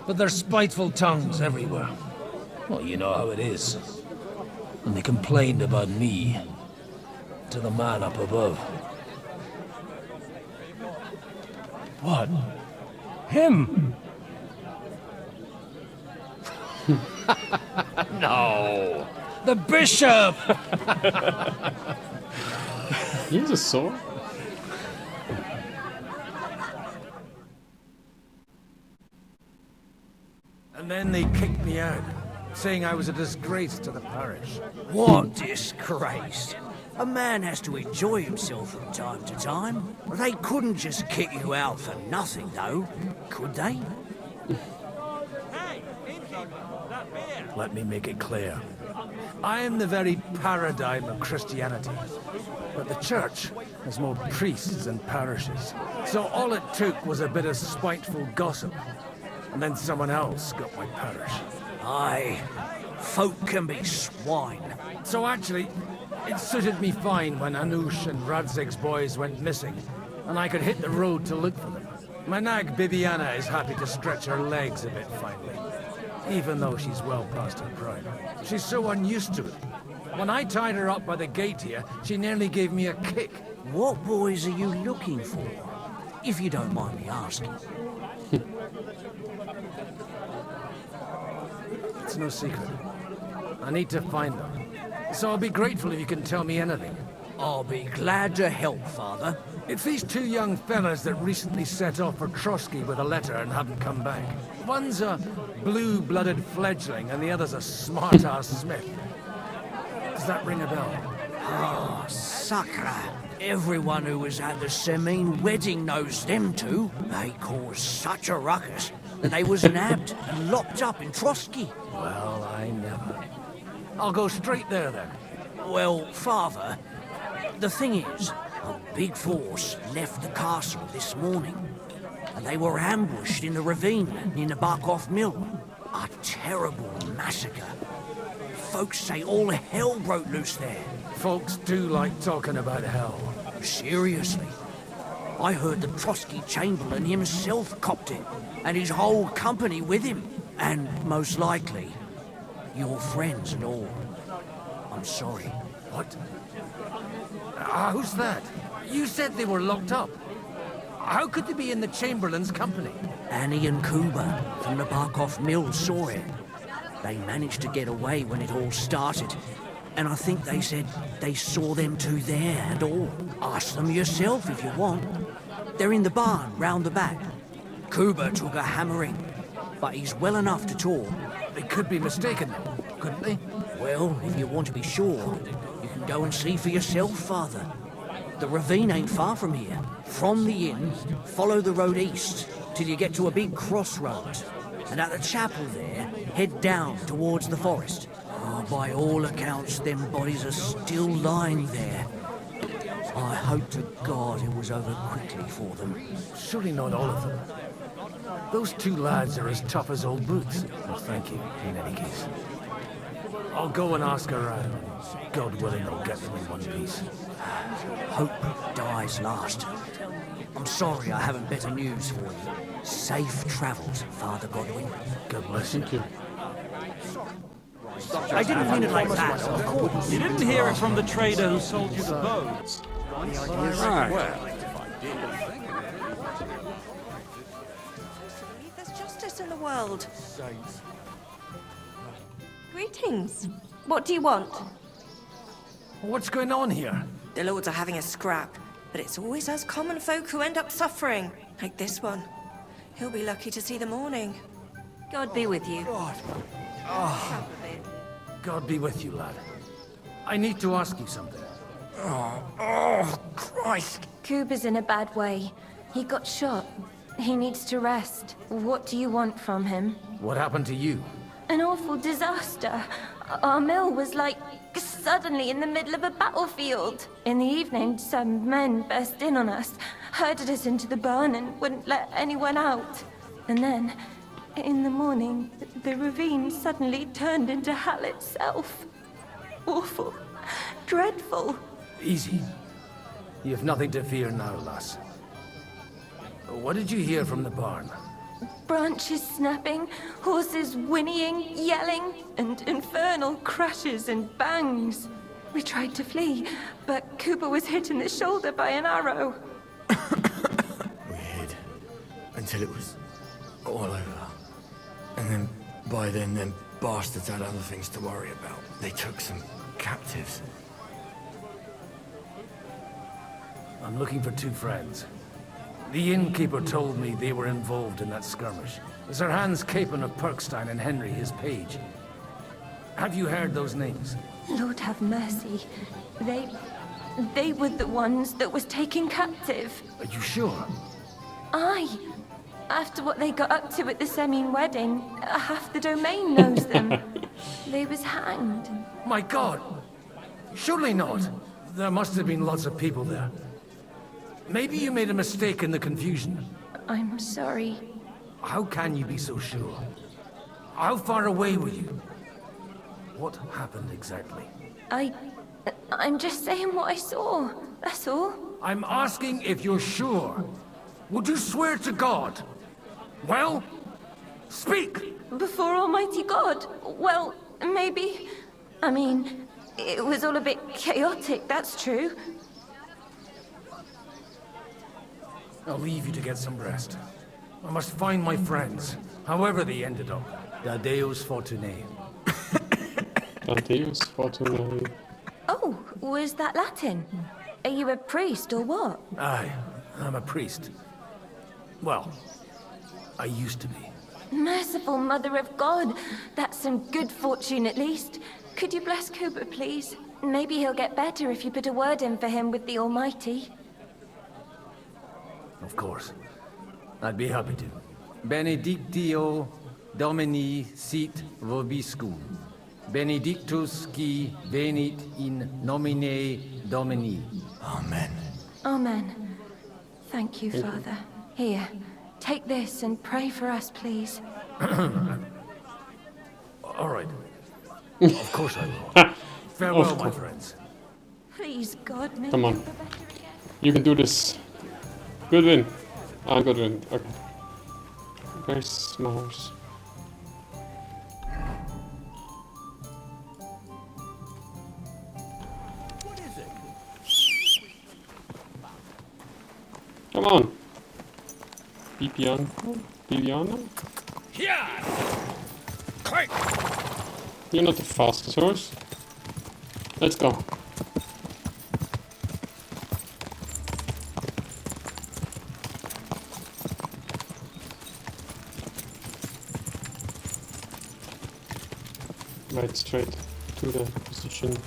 But there's spiteful tongues everywhere. Well, you know how it is. And they complained about me. to the man up above. What? Him? No! The bishop! He has a sword? And then they kicked me out, saying I was a disgrace to the parish. What disgrace? A man has to enjoy himself from time to time. They couldn't just kick you out for nothing, though, could they? Let me make it clear. I am the very paradigm of Christianity. But the church has more priests than parishes. So all it took was a bit of spiteful gossip. And then someone else got my parish. Aye, folk can be swine. So actually, it suited me fine when Anush and Radzig's boys went missing, and I could hit the road to look for them. My nag Bibiana is happy to stretch her legs a bit finally, even though she's well past her prime. She's so unused to it. When I tied her up by the gate here, she nearly gave me a kick. What boys are you looking for, if you don't mind me asking? It's no secret. I need to find them. So I'll be grateful if you can tell me anything. I'll be glad to help, Father. It's these two young fellas that recently set off for Trosky with a letter and haven't come back. One's a blue-blooded fledgling and the other's a smart-ass smith. Does that ring a bell? Ah, Sakra. Everyone who was at the Semine wedding knows them two. They caused such a ruckus that they was nabbed and locked up in Trosky. Well, I never. I'll go straight there then. Well, Father, the thing is, a big force left the castle this morning, and they were ambushed in the ravine near Nebakov mill. A terrible massacre. Folks say all hell broke loose there. Folks do like talking about hell. Seriously. I heard the Trosky Chamberlain himself copped it, and his whole company with him. And most likely, your friends and all. I'm sorry. What? Who's that? You said they were locked up. How could they be in the Chamberlain's company? Annie and Kuba from the Barkov mill saw it. They managed to get away when it all started. And I think they said they saw them two there and all. Ask them yourself if you want. They're in the barn round the back. Kuba took a hammering, but he's well enough to talk. They could be mistaken, couldn't they? Well, if you want to be sure, you can go and see for yourself, Father. The ravine ain't far from here. From the inn, follow the road east till you get to a big crossroads. And at the chapel there, head down towards the forest. Oh, by all accounts, them bodies are still lying there. I hope to God it was over quickly for them. Surely not all of them. Those two lads are as tough as old boots. Well, thank you, in any case. I'll go and ask around. God willing, I'll get them in one piece. Hope dies last. I'm sorry I haven't better news for you. Safe travels, Father Godwin. God bless you. Thank you. I didn't mean it like that, of course. You didn't hear it from the trader who sold you the boats. There's justice in the world. Greetings. What do you want? What's going on here? The lords are having a scrap, but it's always us common folk who end up suffering, like this one. He'll be lucky to see the morning. God be with you. God. Oh. God be with you, lad. I need to ask you something. Oh, Christ. Kuba's in a bad way. He got shot. He needs to rest. What do you want from him? What happened to you? An awful disaster. Our mill was like suddenly in the middle of a battlefield. In the evening, some men burst in on us, herded us into the barn and wouldn't let anyone out. And then, in the morning, the ravine suddenly turned into hell itself. Awful. Dreadful. Easy. You have nothing to fear now, lass. What did you hear from the barn? Branches snapping, horses whinnying, yelling, and infernal crashes and bangs. We tried to flee, but Cooper was hit in the shoulder by an arrow. We hid until it was all over. And then, by then, them bastards had other things to worry about. They took some captives. I'm looking for two friends. The innkeeper told me they were involved in that skirmish. Sir Hans Capon of Perkstein and Henry, his page. Have you heard those names? Lord have mercy. They were the ones that was taken captive. Are you sure? Aye. After what they got up to at the Semine wedding, half the domain knows them. They was hanged. My God! Surely not. There must have been lots of people there. Maybe you made a mistake in the confusion. I'm sorry. How can you be so sure? How far away were you? What happened exactly? I'm just saying what I saw. That's all. I'm asking if you're sure. Would you swear to God? Well, speak! Before Almighty God? Well, maybe. I mean, it was all a bit chaotic, that's true. I'll leave you to get some rest. I must find my friends, however they ended up. Da Deus Fortunae. Da Deus Fortunae. Oh, was that Latin? Are you a priest or what? Aye, I'm a priest. Well, I used to be. Merciful Mother of God. That's some good fortune at least. Could you bless Cooper, please? Maybe he'll get better if you put a word in for him with the Almighty. Of course. I'd be happy to. Benedictio Domini sit vobiscum. Benedictus qui venit in nomine Domini. Amen. Amen. Thank you, Father. Here, take this and pray for us, please. All right. Of course I will. Farewell, my friends. Please, God, make Come on. Cooper better again. You can do this. Godwin. Godwin. Okay. Where's my horse? Come on. Bibiano? Yeah. Quick. You're not the fastest horse. Let's go. Right straight to the position.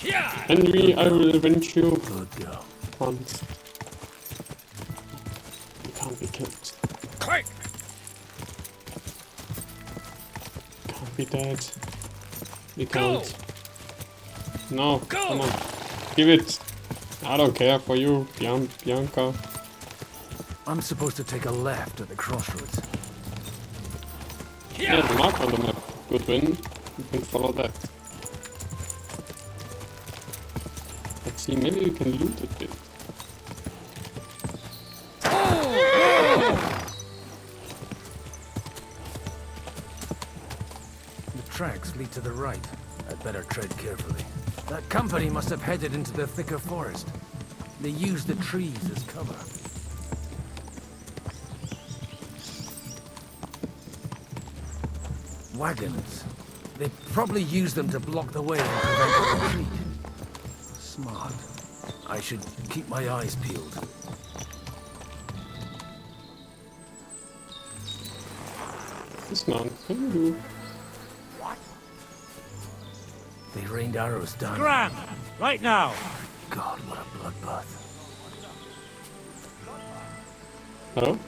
Yeah. Henry, I will avenge you. Good girl. Once. You can't be killed. Quick. Can't be dead. You can't. No, come on. Give it. I don't care for you, Bianca. I'm supposed to take a left at the crossroads. Yeah, the mark on the map. Godwin. You can follow that. Let's see, maybe we can loot a bit. The tracks lead to the right. I'd better tread carefully. That company must have headed into the thicker forest. They used the trees as cover. Wagons. They probably used them to block the way and prevent the retreat. Smart. I should keep my eyes peeled. This man can do. What? They rained arrows down. Scram! Right now! God, what a bloodbath. Hello?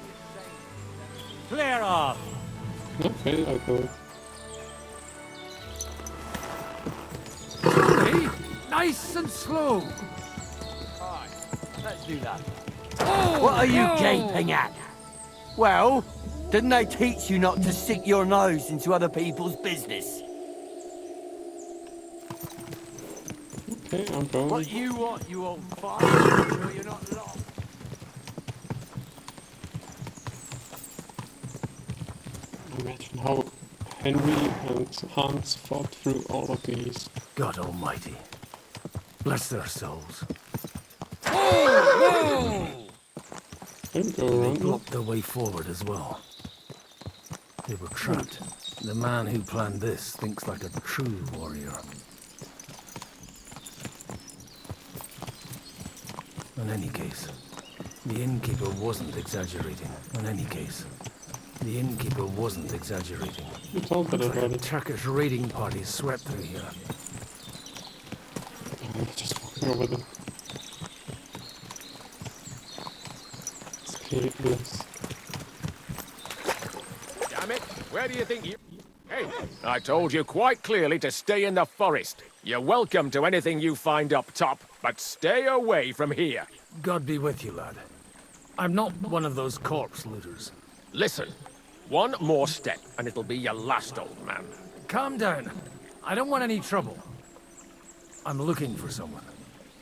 Clear off! Okay, I'll go. Hey, nice and slow. Alright, let's do that. Oh, What are you gaping at? Well, didn't they teach you not to stick your nose into other people's business? Okay, I'm going. What you want, you old fart? Sure you're not lost. Imagine how Henry and Hans fought through all of these. God almighty. Bless their souls. Go They around. blocked their way forward as well. They were trapped. The man who planned this thinks like a true warrior. In any case, the innkeeper wasn't exaggerating. In any case, the innkeeper wasn't exaggerating. You told that Looks like already. a Turkish raiding party swept through here. Just walking over there. Escape. Damn it! Where do you think you... Hey, I told you quite clearly to stay in the forest. You're welcome to anything you find up top, but stay away from here. God be with you, lad. I'm not one of those corpse looters. Listen, one more step and it'll be your last, old man. Calm down. I don't want any trouble. I'm looking for someone.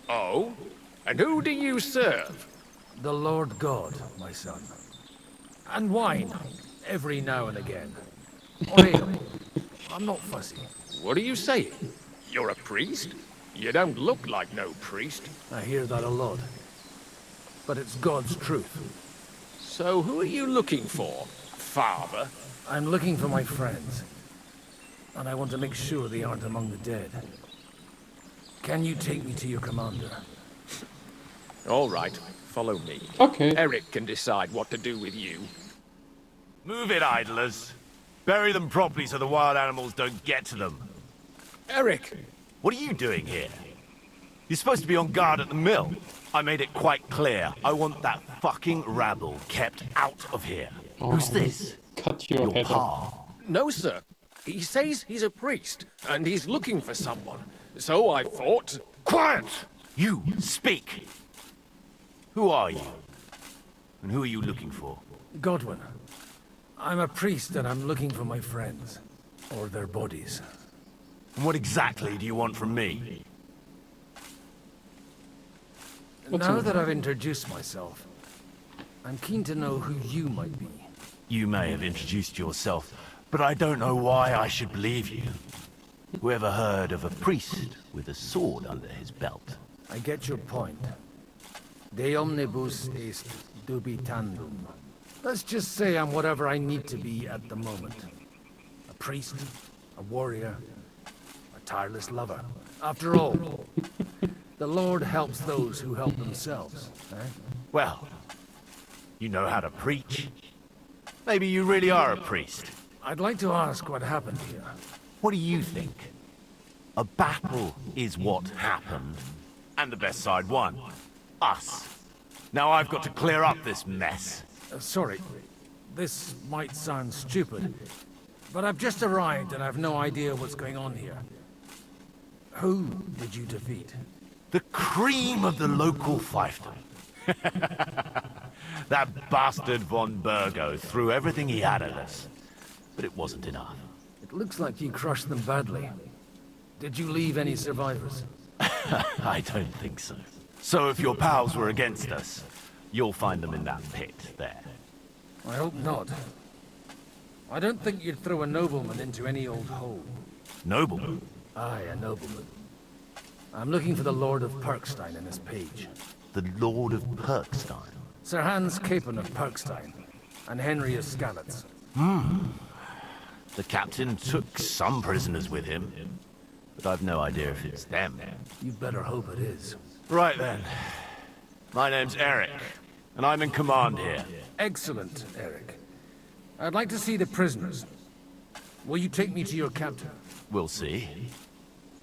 Oh? And who do you serve? The Lord God, my son. And wine, every now and again. Or ale. I'm not fussy. What are you saying? You're a priest? You don't look like no priest. I hear that a lot. But it's God's truth. So who are you looking for, father? I'm looking for my friends. And I want to make sure they aren't among the dead. Can you take me to your commander? All right, follow me. Okay. Eric can decide what to do with you. Move it, idlers. Bury them properly so the wild animals don't get to them. Eric! What are you doing here? You're supposed to be on guard at the mill. I made it quite clear. I want that fucking rabble kept out of here. Oh, Who's this? Cut your head pa? off. No, sir. He says he's a priest, and he's looking for someone. So I thought... Quiet! You, speak! Who are you? And who are you looking for? Godwin. I'm a priest and I'm looking for my friends. Or their bodies. And what exactly do you want from me? Now that I've introduced myself, I'm keen to know who you might be. You may have introduced yourself, but I don't know why I should believe you. Whoever heard of a priest with a sword under his belt? I get your point. De omnibus est dubitandum. Let's just say I'm whatever I need to be at the moment. A priest, a warrior, a tireless lover. After all, the Lord helps those who help themselves, eh? Well, you know how to preach. Maybe you really are a priest. I'd like to ask what happened here. What do you think? A battle is what happened, and the best side won. Us. Now I've got to clear up this mess. Sorry, this might sound stupid, but I've just arrived and I've no idea what's going on here. Who did you defeat? The cream of the local fiefdom. That bastard von Bergow threw everything he had at us, but it wasn't enough. It looks like you crushed them badly. Did you leave any survivors? I don't think so. So if your pals were against us, you'll find them in that pit there. I hope not. I don't think you'd throw a nobleman into any old hole. Nobleman? Aye, a nobleman. I'm looking for the Lord of Perkstein in this page. The Lord of Perkstein? Sir Hans Capon of Perkstein, and Henry of Skalitz. The captain took some prisoners with him, but I've no idea if it's them. You'd better hope it is. Right then. My name's Eric, and I'm in command here. Excellent, Eric. I'd like to see the prisoners. Will you take me to your captain? We'll see.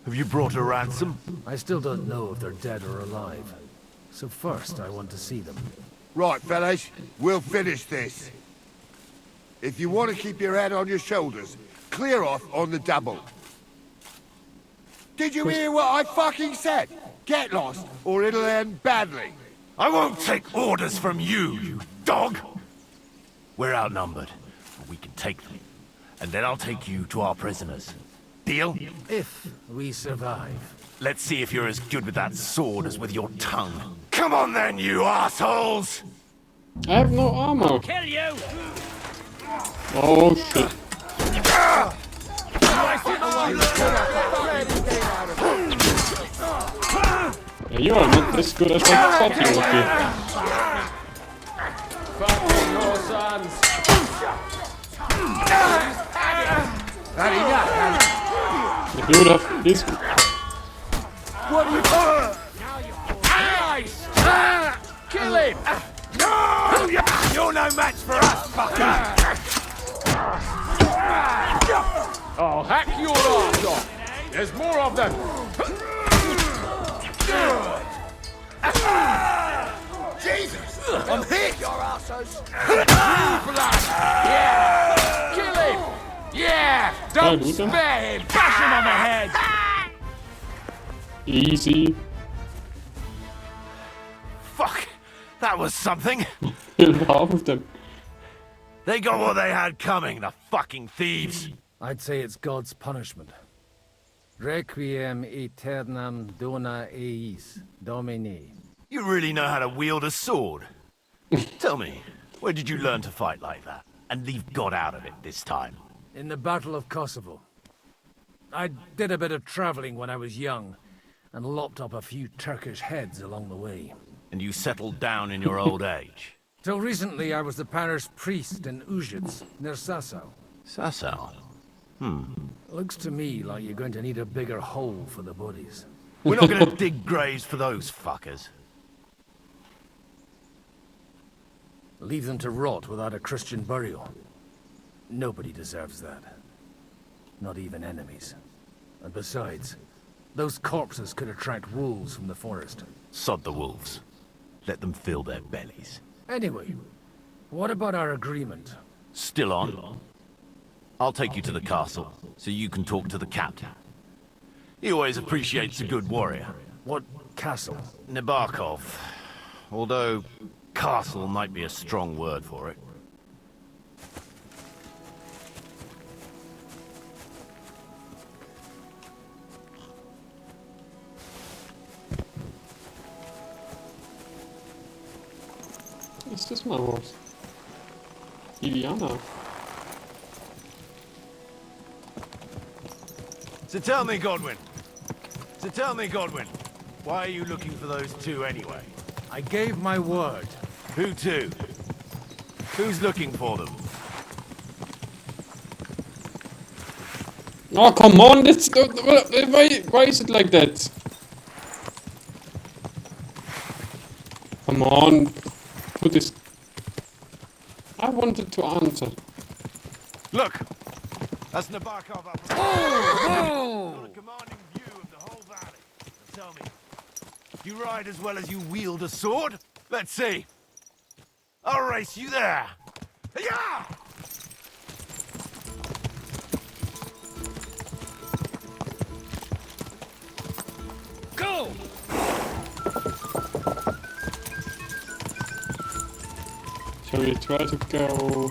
Have you brought a ransom? I still don't know if they're dead or alive. So first, I want to see them. Right, fellas, we'll finish this. If you want to keep your head on your shoulders, clear off on the double. Did you hear what I fucking said? Get lost, or it'll end badly. I won't take orders from you, you dog! We're outnumbered, but we can take them. And then I'll take you to our prisoners. Deal? If we survive. Let's see if you're as good with that sword as with your tongue. Come on then, you assholes! I have no armor. Kill you! Oh shit. Yeah, you are not as good as I thought you would be. Fucking no sons. If you would have this. What are you Nice! Kill him! No! You're no match for us, fucker! I'll hack your arse off! There's more of them! Jesus! I'm hit! Your arseholes! Yeah! Kill him! Yeah! Don't spare him! Bash him on the head! Easy. Fuck! That was something! Killed half of them. They got what they had coming, the fucking thieves! I'd say it's God's punishment. Requiem aeternam dona eis, Domini. You really know how to wield a sword? Tell me, where did you learn to fight like that? And leave God out of it this time? In the Battle of Kosovo. I did a bit of traveling when I was young, and lopped up a few Turkish heads along the way. And you settled down in your old age? Till recently, I was the parish priest in Ujits, near Sasau. Sasau? Looks to me like you're going to need a bigger hole for the bodies. We're not gonna dig graves for those fuckers. Leave them to rot without a Christian burial. Nobody deserves that. Not even enemies. And besides, those corpses could attract wolves from the forest. Sod the wolves. Let them fill their bellies. Anyway, what about our agreement? Still on? I'll take you to the castle, so you can talk to the captain. He always appreciates a good warrior. What castle? Nebakov. Although, castle might be a strong word for it. Ist das mal was? Iliana. So tell me, Godwin. Why are you looking for those two anyway? I gave my word. Who to? Who's looking for them? Oh, come on! That's, why is it like that? Come on. Put this... I wanted to answer. Look! That's Nebakov up there. Oh! Got a commanding view of the whole valley. Now tell me, you ride as well as you wield a sword? Let's see. I'll race you there. Yeah! Go! Shall we try to go...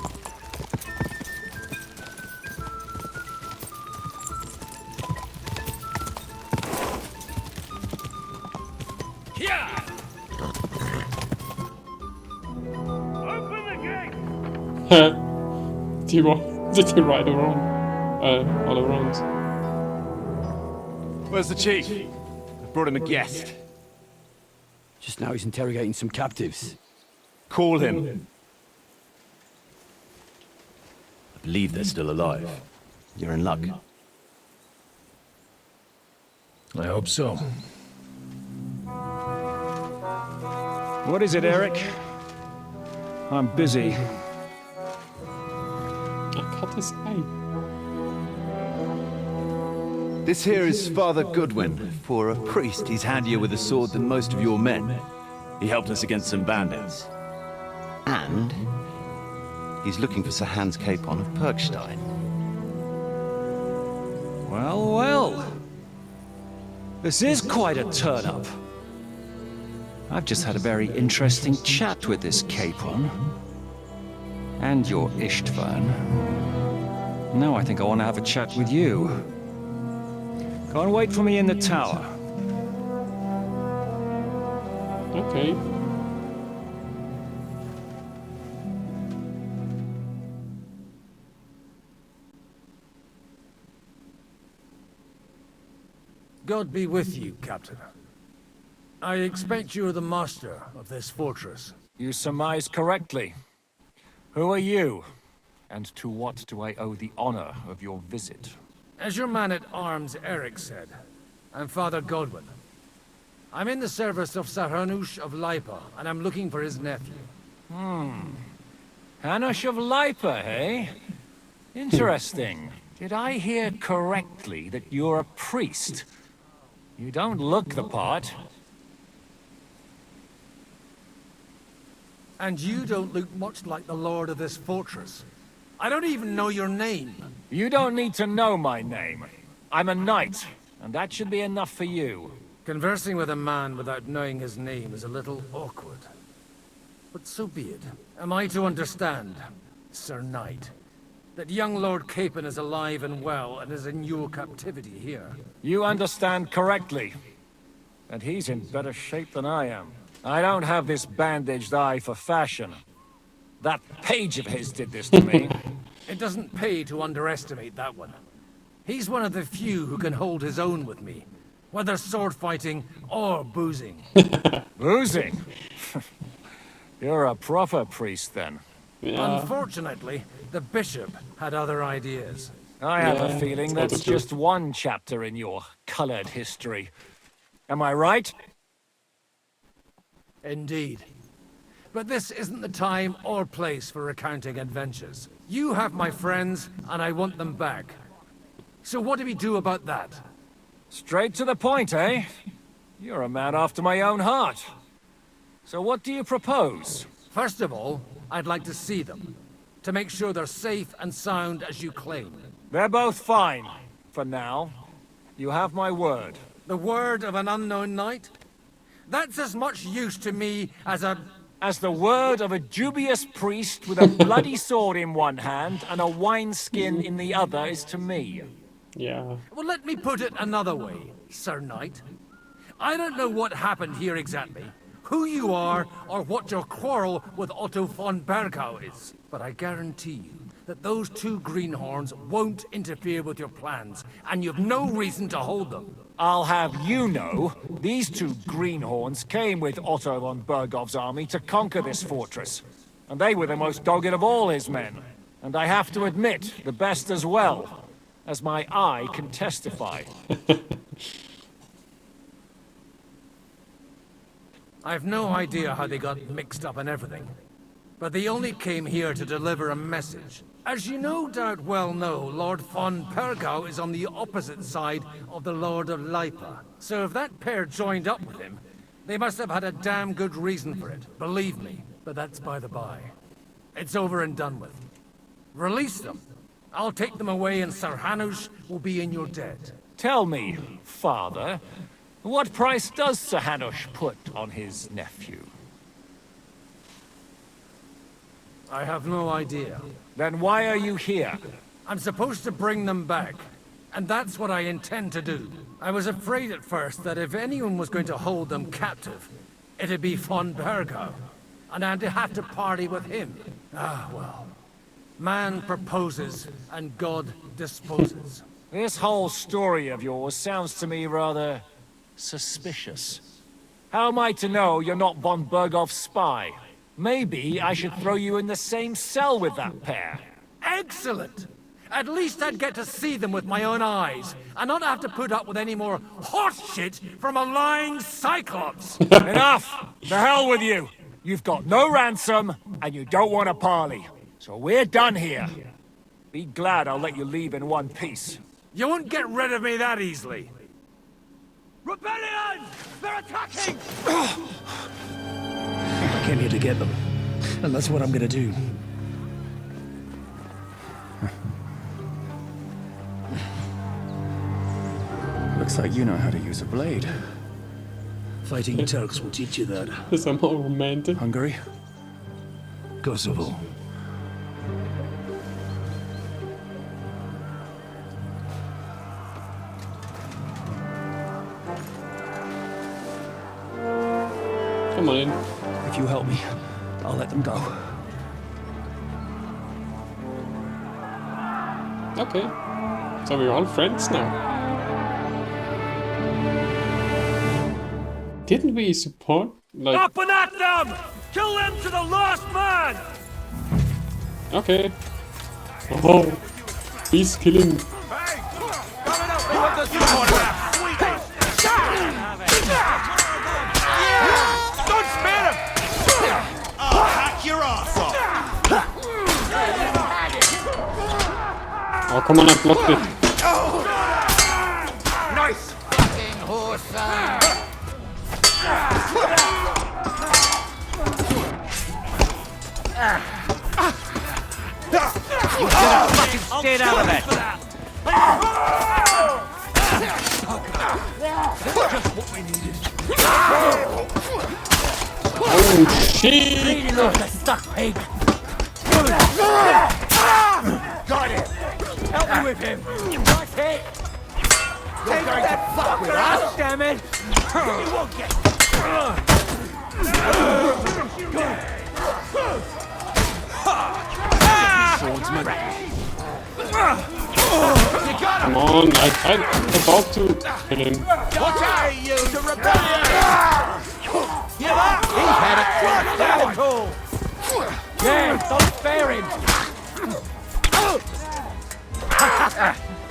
Did you ride around? All around. Where's the chief? I brought him a guest. Just now he's interrogating some captives. Call him. I believe they're still alive. You're in luck. I hope so. What is it, Eric? I'm busy. This here is Father Godwin. For a priest, he's handier with a sword than most of your men. He helped us against some bandits. And he's looking for Sir Hans Capon of Perkstein. Well, well. This is quite a turn-up. I've just had a very interesting chat with this Capon. And your Istvan. Now I think I want to have a chat with you. Go and wait for me in the tower. Okay. God be with you, Captain. I expect you're the master of this fortress. You surmise correctly. Who are you? And to what do I owe the honor of your visit? As your man-at-arms Eric said, I'm Father Godwin. I'm in the service of Sir Hanush of Lipa, and I'm looking for his nephew. Hanush of Lipa, eh? Interesting. Did I hear correctly that you're a priest? You don't look the part. And you don't look much like the lord of this fortress. I don't even know your name. You don't need to know my name. I'm a knight, and that should be enough for you. Conversing with a man without knowing his name is a little awkward. But so be it. Am I to understand, Sir Knight, that young Lord Capon is alive and well and is in your captivity here? You understand correctly. And he's in better shape than I am. I don't have this bandaged eye for fashion. That page of his did this to me. It doesn't pay to underestimate that one. He's one of the few who can hold his own with me, whether sword fighting or boozing. Boozing? You're a proper priest, then. Yeah. Unfortunately, the bishop had other ideas. I have a feeling that's just one chapter in your colored history. Am I right? Indeed. But this isn't the time or place for recounting adventures. You have my friends, and I want them back. So what do we do about that? Straight to the point, eh? You're a man after my own heart. So what do you propose? First of all, I'd like to see them, to make sure they're safe and sound as you claim. They're both fine, for now. You have my word. The word of an unknown knight? That's as much use to me as the word of a dubious priest with a bloody sword in one hand and a wineskin in the other is to me. Yeah. Well, let me put it another way, Sir Knight. I don't know what happened here exactly, who you are, or what your quarrel with Otto von Bergow is. But I guarantee you that those two greenhorns won't interfere with your plans, and you've no reason to hold them. I'll have you know, these two greenhorns came with Otto von Bergov's army to conquer this fortress. And they were the most dogged of all his men. And I have to admit, the best as well, as my eye can testify. I've no idea how they got mixed up in everything, but they only came here to deliver a message. As you no doubt well know, Lord von Bergow is on the opposite side of the Lord of Lipa. So if that pair joined up with him, they must have had a damn good reason for it, believe me. But that's by the by. It's over and done with. Release them. I'll take them away and Sir Hanush will be in your debt. Tell me, Father, what price does Sir Hanush put on his nephew? I have no idea. Then why are you here? I'm supposed to bring them back, and that's what I intend to do. I was afraid at first that if anyone was going to hold them captive, it'd be von Bergow, and I'd have to party with him. Ah, well. Man proposes, and God disposes. This whole story of yours sounds to me rather suspicious. How am I to know you're not von Bergov's spy? Maybe I should throw you in the same cell with that pair. Excellent! At least I'd get to see them with my own eyes, and not have to put up with any more horse shit from a lying cyclops! Enough! The hell with you! You've got no ransom, and you don't want a parley. So we're done here. Be glad I'll let you leave in one piece. You won't get rid of me that easily. Rebellion! They're attacking! I came here to get them, and that's what I'm gonna do. Looks like you know how to use a blade. Fighting Turks will teach you that. Somehow romantic. Hungary? Kosovo. Come on in. If you help me, I'll let them go. Okay. So we're all friends now. Didn't we support, like... Up and at them! Kill them to the last man! Okay. Oh, he's killing. Don't spare him! I'll hack your ass off! Oh, come on, I blocked it. Nice fucking horse! You should fucking stayed out of it! Just what we needed. Oh shit! Bleeding off the stuck pig. Got it! Help me with him. That's it. You're going to fuck with us? Damn it! You won't get... Swordsman. Come on, I'm about to kill him. What are you to rebellion? Give up! He's had it twice down. Yeah, don't spare him.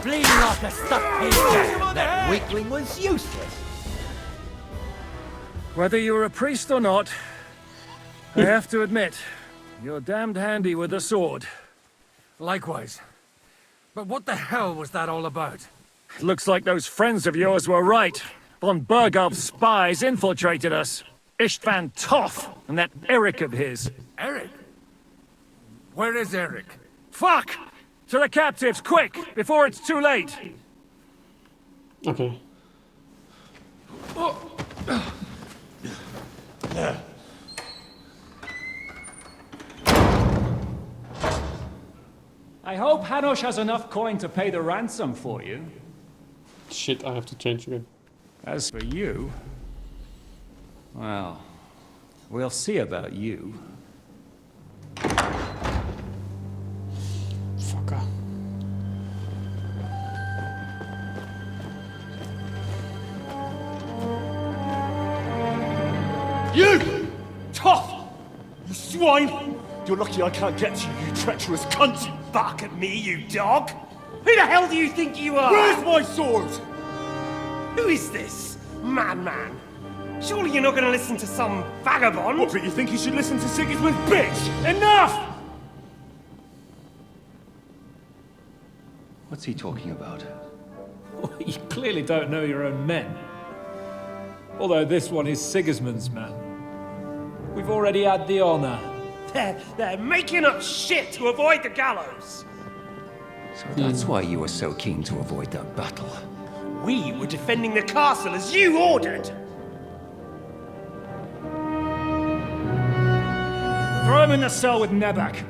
Bleeding off the stuck pig. That weakling was useless. Whether you're a priest or not, I have to admit, you're damned handy with a sword. Likewise. But what the hell was that all about? Looks like those friends of yours were right. Von Bergov's spies infiltrated us. Istvan Toth and that Eric of his. Eric? Where is Eric? Fuck! To the captives, quick! Before it's too late! Okay. I hope Hanush has enough coin to pay the ransom for you. Shit, I have to change again. As for you... well, we'll see about you. Fucker. You! Tough! You swine! You're lucky I can't get to you, you treacherous cunt! You bark at me, you dog! Who the hell do you think you are? Where's my sword? Who is this? Man. Surely you're not gonna listen to some vagabond? What, but you think you should listen to Sigismund's bitch? Enough! What's he talking about? You clearly don't know your own men. Although this one is Sigismund's man. We've already had the honor. They're making up shit to avoid the gallows! So that's why you were so keen to avoid that battle. We were defending the castle as you ordered! Throw him in the cell with Nebak.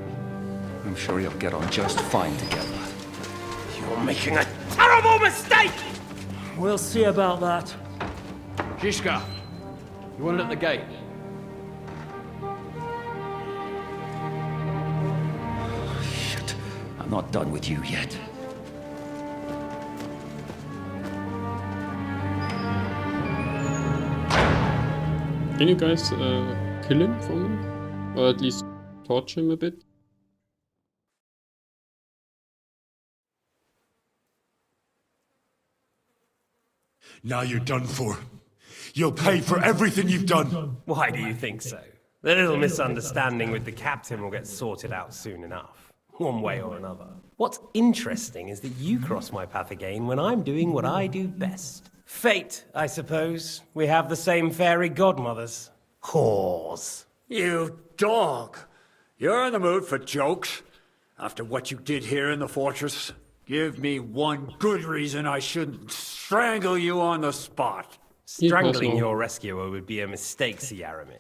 I'm sure you'll get on just fine together. You're making a terrible mistake! We'll see about that. Zhishka, you want it at the gate? Shit, I'm not done with you yet. Can you guys kill him for me? Or at least torture him a bit? Now you're done for. You'll pay for everything you've done. Why do you think so? The little misunderstanding with the captain will get sorted out soon enough. One way or another. What's interesting is that you cross my path again when I'm doing what I do best. Fate, I suppose. We have the same fairy godmothers. Whores. You dog! You're in the mood for jokes? After what you did here in the fortress? Give me one good reason I shouldn't strangle you on the spot. Strangling your rescuer would be a mistake, Yaramir.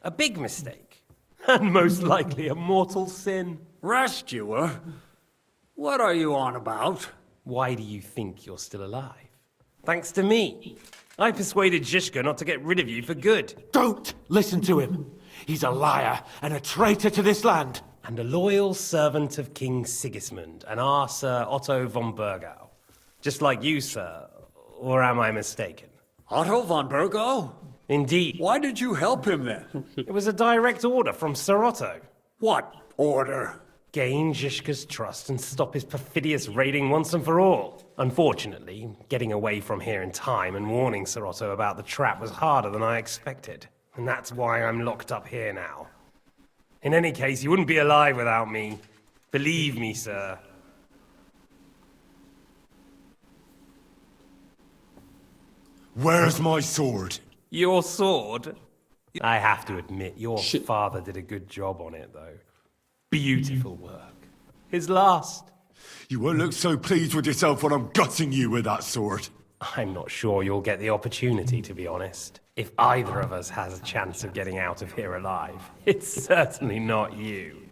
A big mistake. And most likely a mortal sin. Rescuer? What are you on about? Why do you think you're still alive? Thanks to me. I persuaded Zhishka not to get rid of you for good. Don't listen to him. He's a liar and a traitor to this land. And a loyal servant of King Sigismund and our Sir Otto von Bergow. Just like you, sir. Or am I mistaken? Otto von Bergow? Indeed. Why did you help him then? It was a direct order from Sir Otto. What order? Gain Zhishka's trust and stop his perfidious raiding once and for all. Unfortunately, getting away from here in time and warning Sir Otto about the trap was harder than I expected. And that's why I'm locked up here now. In any case, you wouldn't be alive without me. Believe me, sir. Where's my sword? Your sword? I have to admit, your father did a good job on it, though. Beautiful work. His last. You won't look so pleased with yourself when I'm gutting you with that sword. I'm not sure you'll get the opportunity, to be honest. If either of us has a chance of getting out of here alive, it's certainly not you.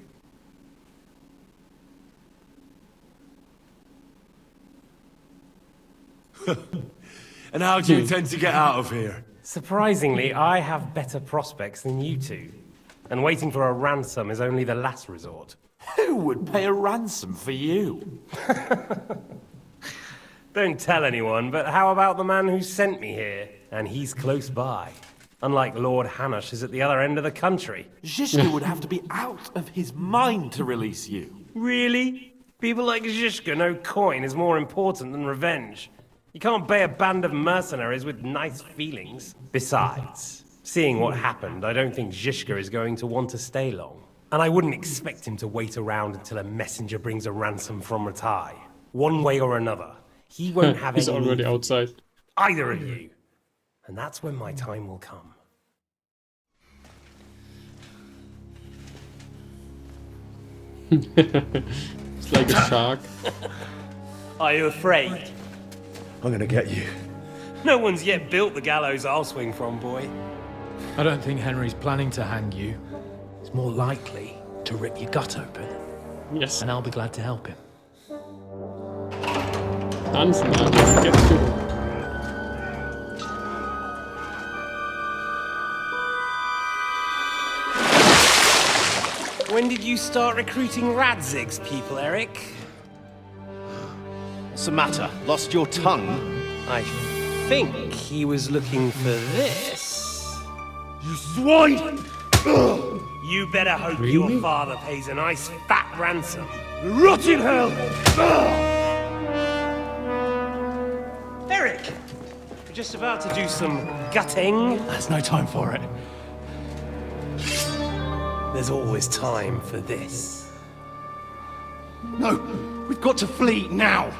And how do you intend to get out of here? Surprisingly, I have better prospects than you two. And waiting for a ransom is only the last resort. Who would pay a ransom for you? Don't tell anyone, but how about the man who sent me here? And he's close by. Unlike Lord Hanush is at the other end of the country. Zhishka would have to be out of his mind to release you. Really? People like Zhishka know coin is more important than revenge. You can't pay a band of mercenaries with nice feelings. Besides, seeing what happened, I don't think Zhishka is going to want to stay long. And I wouldn't expect him to wait around until a messenger brings a ransom from Ratai. One way or another, he won't have He's any already need outside. either of you. And that's when my time will come. It's like a shark. Are you afraid? I'm gonna get you. No one's yet built the gallows I'll swing from, boy. I don't think Henry's planning to hang you. He's more likely to rip your gut open. Yes. And I'll be glad to help him. Hansen, I will get you. When did you start recruiting Radzig's people, Eric? What's the matter? Lost your tongue? I think he was looking for this. You swine! You better hope your father pays a nice fat ransom. Rot in hell! Eric! We're just about to do some gutting. There's no time for it. There's always time for this. No, we've got to flee now.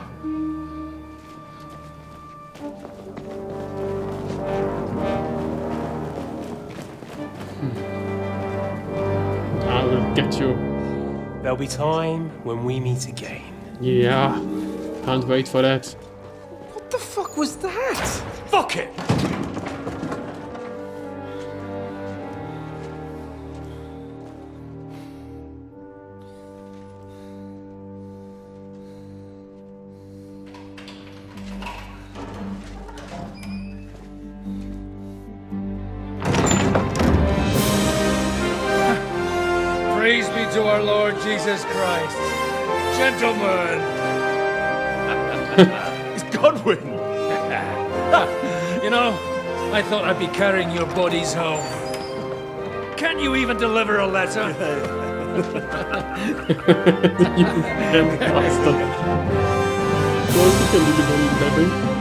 I will get you. There'll be time when we meet again. Yeah. Can't wait for that. What the fuck was that? Fuck it! Praise be to our Lord Jesus Christ. Gentlemen! It's Godwin! You know, I thought I'd be carrying your bodies home. Can you even deliver a letter? You damn bastard. Of course you can deliver letter.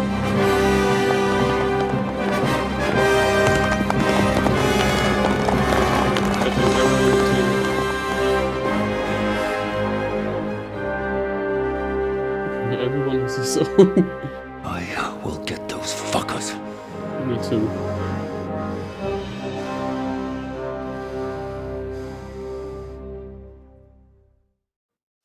Everyone has his own. I will get those fuckers. Me too.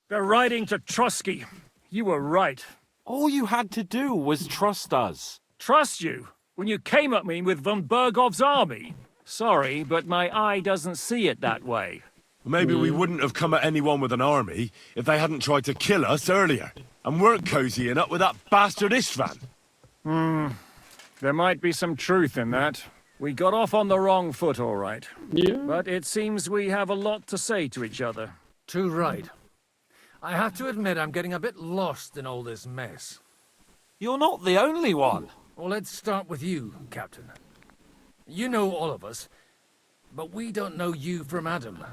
They're riding to Trosky. You were right. All you had to do was trust us. Trust you? When you came at me with von Bergov's army? Sorry, but my eye doesn't see it that way. Maybe we wouldn't have come at anyone with an army if they hadn't tried to kill us earlier. And weren't cozying up with that bastard Istvan. There might be some truth in that. We got off on the wrong foot, all right. Yeah. But it seems we have a lot to say to each other. Too right. I have to admit I'm getting a bit lost in all this mess. You're not the only one. Well, let's start with you, Captain. You know all of us, but we don't know you from Adam.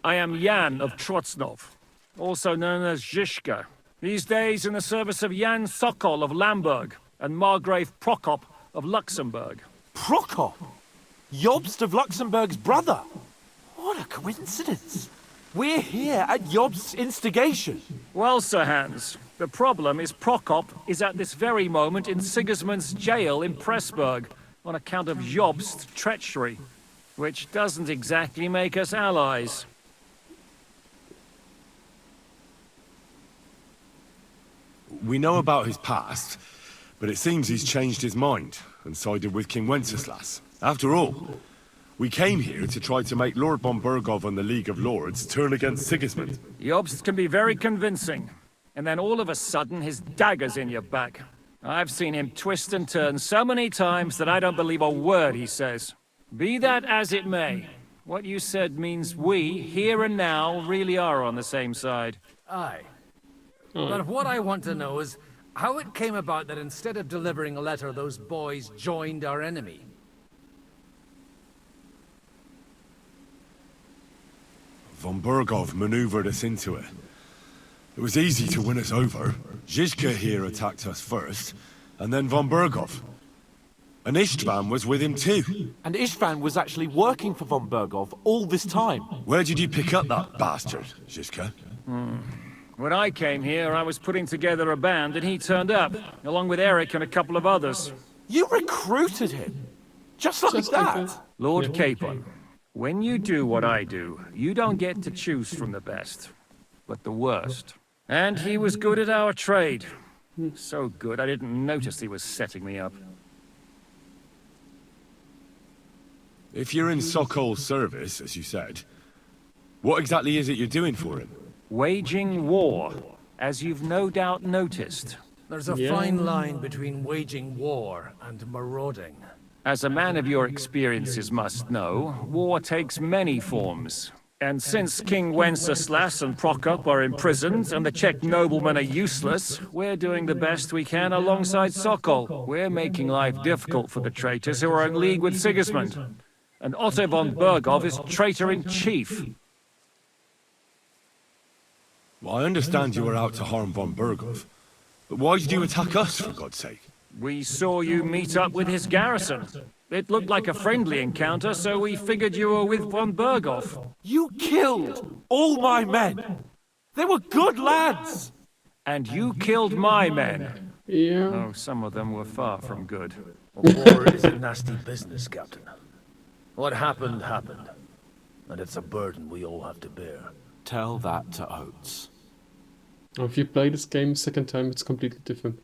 I am Jan of Trotsnov, also known as Zhishka. These days in the service of Jan Sokol of Lamberg and Margrave Prokop of Luxembourg. Prokop? Jobst of Luxembourg's brother? What a coincidence. We're here at Jobst's instigation. Well, Sir Hans, the problem is Prokop is at this very moment in Sigismund's jail in Pressburg on account of Jobst's treachery, which doesn't exactly make us allies. We know about his past, but it seems he's changed his mind and sided with King Wenceslas. After all, we came here to try to make Lord von Bergow and the League of Lords turn against Sigismund. Jobst can be very convincing, and then all of a sudden his dagger's in your back. I've seen him twist and turn so many times that I don't believe a word he says. Be that as it may, what you said means we, here and now, really are on the same side. Aye. But what I want to know is how it came about that instead of delivering a letter, those boys joined our enemy. Von Bergow maneuvered us into it. It was easy to win us over. Zhizka here attacked us first, and then von Bergow. And Istvan was with him too. And Istvan was actually working for von Bergow all this time. Where did you pick up that bastard, Zhizka? When I came here, I was putting together a band, and he turned up, along with Eric and a couple of others. You recruited him? Just like that? Lord Capon, when you do what I do, you don't get to choose from the best, but the worst. And he was good at our trade. So good, I didn't notice he was setting me up. If you're in Sokol's service, as you said, what exactly is it you're doing for him? Waging war, as you've no doubt noticed. There's a fine line between waging war and marauding. As a man of your experiences must know, war takes many forms. And since King Wenceslas and Prokop are imprisoned and the Czech noblemen are useless, we're doing the best we can alongside Sokol. We're making life difficult for the traitors who are in league with Sigismund. And Otto von Bergow is traitor-in-chief. Well, I understand you were out to harm von Bergow, but why did you attack us, for God's sake? We saw you meet up with his garrison. It looked like a friendly encounter, so we figured you were with von Bergow. You killed all my men! They were good lads! And you killed my men. Yeah. Oh, some of them were far from good. War is a nasty business, Captain. What happened, happened. And it's a burden we all have to bear. Tell that to Oates. If you play this game second time, it's completely different.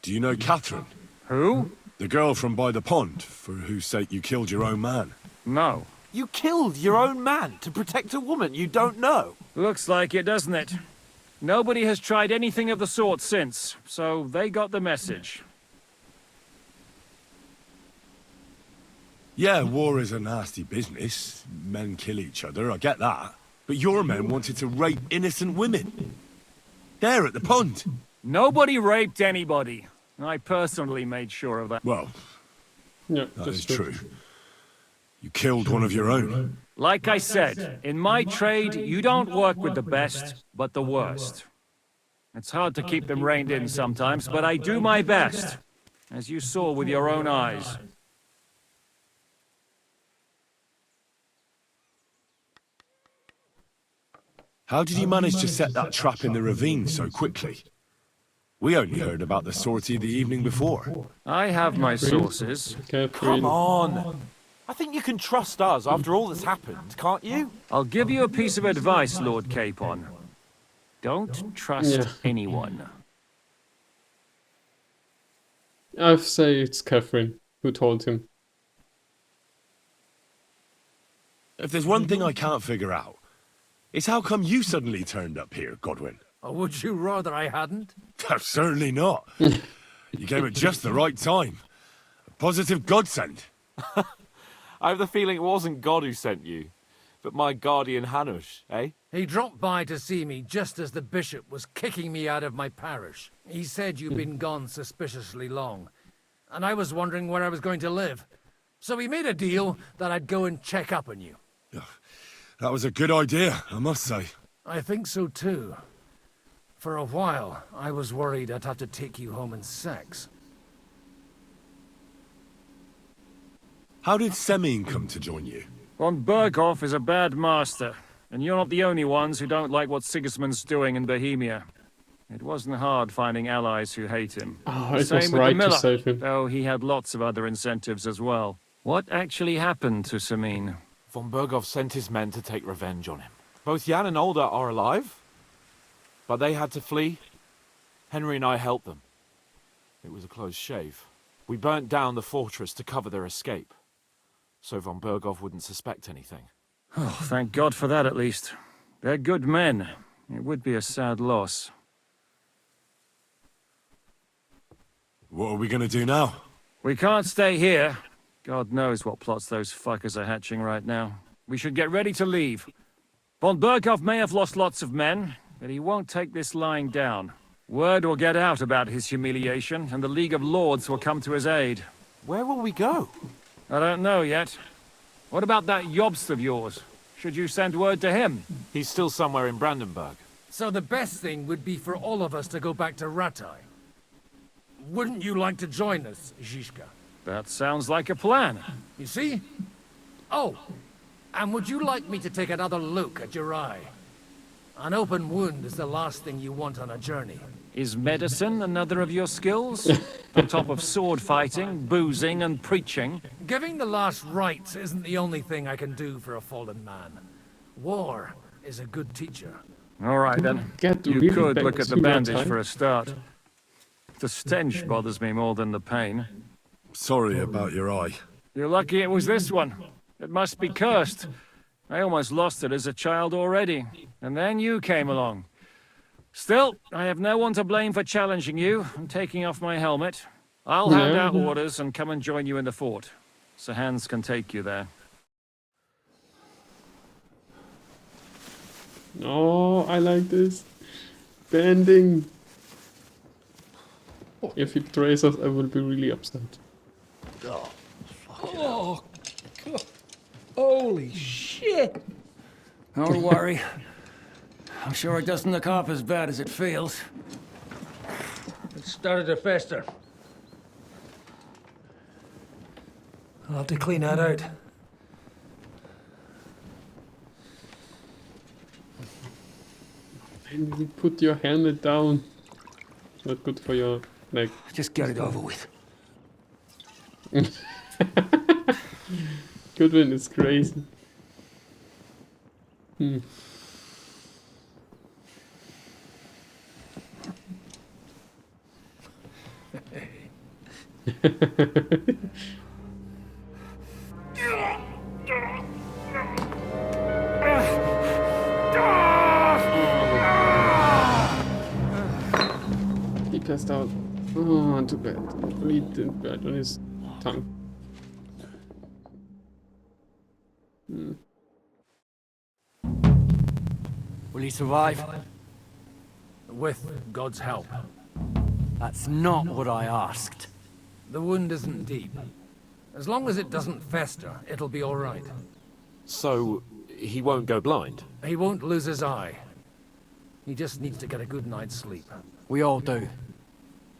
Do you know Catherine? Who? The girl from by the pond, for whose sake you killed your own man. No. You killed your own man to protect a woman you don't know? Looks like it, doesn't it? Nobody has tried anything of the sort since, so they got the message. Yeah, war is a nasty business. Men kill each other, I get that. But your men wanted to rape innocent women. There at the pond. Nobody raped anybody. I personally made sure of that. Well, yeah, that is true. You killed one of your own. Like I said, in my trade, you don't work with the best, but the worst. It's hard to keep them reined in sometimes, but I do my best, as you saw with your own eyes. How did you manage to set that trap in the ravine so quickly? We only heard about the sortie the evening before. I have my sources. Come on! I think you can trust us after all that's happened, can't you? I'll give you a piece of advice, Lord Capon. Don't trust anyone. I'd say it's Catherine who told him. If there's one thing I can't figure out, it's how come you suddenly turned up here, Godwin? Or would you rather I hadn't? Certainly not. You came at just the right time. A positive godsend. I have the feeling it wasn't God who sent you. But my guardian Hanush, eh? He dropped by to see me just as the bishop was kicking me out of my parish. He said you'd been gone suspiciously long, and I was wondering where I was going to live. So we made a deal that I'd go and check up on you. That was a good idea, I must say. I think so too. For a while, I was worried I'd have to take you home in sex. How did Semyon come to join you? Von Bergow is a bad master, and you're not the only ones who don't like what Sigismund's doing in Bohemia. It wasn't hard finding allies who hate him. Oh, The it same was with right the miller, to save him. though he had lots of other incentives as well. What actually happened to Semyon? Von Bergow sent his men to take revenge on him. Both Jan and Olda are alive, but they had to flee. Henry and I helped them. It was a close shave. We burnt down the fortress to cover their escape, so von Bergow wouldn't suspect anything. Oh, thank God for that at least. They're good men. It would be a sad loss. What are we gonna do now? We can't stay here. God knows what plots those fuckers are hatching right now. We should get ready to leave. Von Bergow may have lost lots of men, but he won't take this lying down. Word will get out about his humiliation, and the League of Lords will come to his aid. Where will we go? I don't know yet. What about that Jobst of yours? Should you send word to him? He's still somewhere in Brandenburg. So the best thing would be for all of us to go back to Ratai. Wouldn't you like to join us, Zizka? That sounds like a plan. You see? Oh, and would you like me to take another look at your eye? An open wound is the last thing you want on a journey. Is medicine another of your skills? On top of sword fighting, boozing, and preaching? Giving the last rites isn't the only thing I can do for a fallen man. War is a good teacher. All right, then. You could look at the bandage for a start. The stench bothers me more than the pain. Sorry about your eye. You're lucky it was this one. It must be cursed. I almost lost it as a child already. And then you came along. Still, I have no one to blame for challenging you and taking off my helmet. I'll hand out orders and come and join you in the fort. Sir Hans can take you there. Oh, I like this. Bending. If he betrays us, I will be really upset. Oh, God. Holy shit! Don't worry. I'm sure it doesn't look half as bad as it feels. It started to fester. I'll have to clean that out. And you put your helmet down. Not good for your leg. Just get it over with. Godwin is crazy. He passed out. Oh, too bad. Bleeding bad on his tongue. Will he survive? With God's help. That's not what I asked. The wound isn't deep. As long as it doesn't fester, it'll be all right. So, he won't go blind? He won't lose his eye. He just needs to get a good night's sleep. We all do.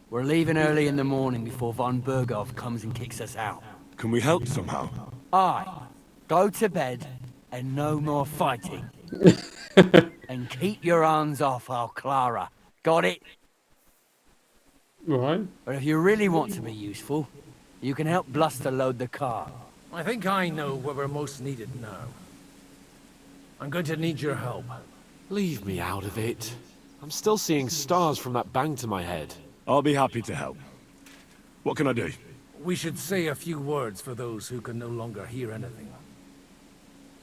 We're leaving early in the morning before von Bergow comes and kicks us out. Can we help somehow? Aye. Go to bed and no more fighting. And keep your hands off our Clara. Got it? Right. But if you really want to be useful, you can help Bluster load the car. I think I know where we're most needed now. I'm going to need your help. Leave me out of it. I'm still seeing stars from that bang to my head. I'll be happy to help. What can I do? We should say a few words for those who can no longer hear anything.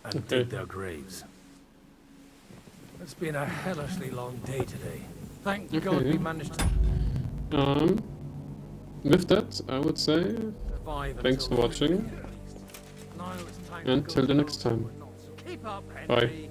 And dig their graves. It's been a hellishly long day today. Thank God we managed to... With that, I would say, thanks for watching, and till the next time. Bye.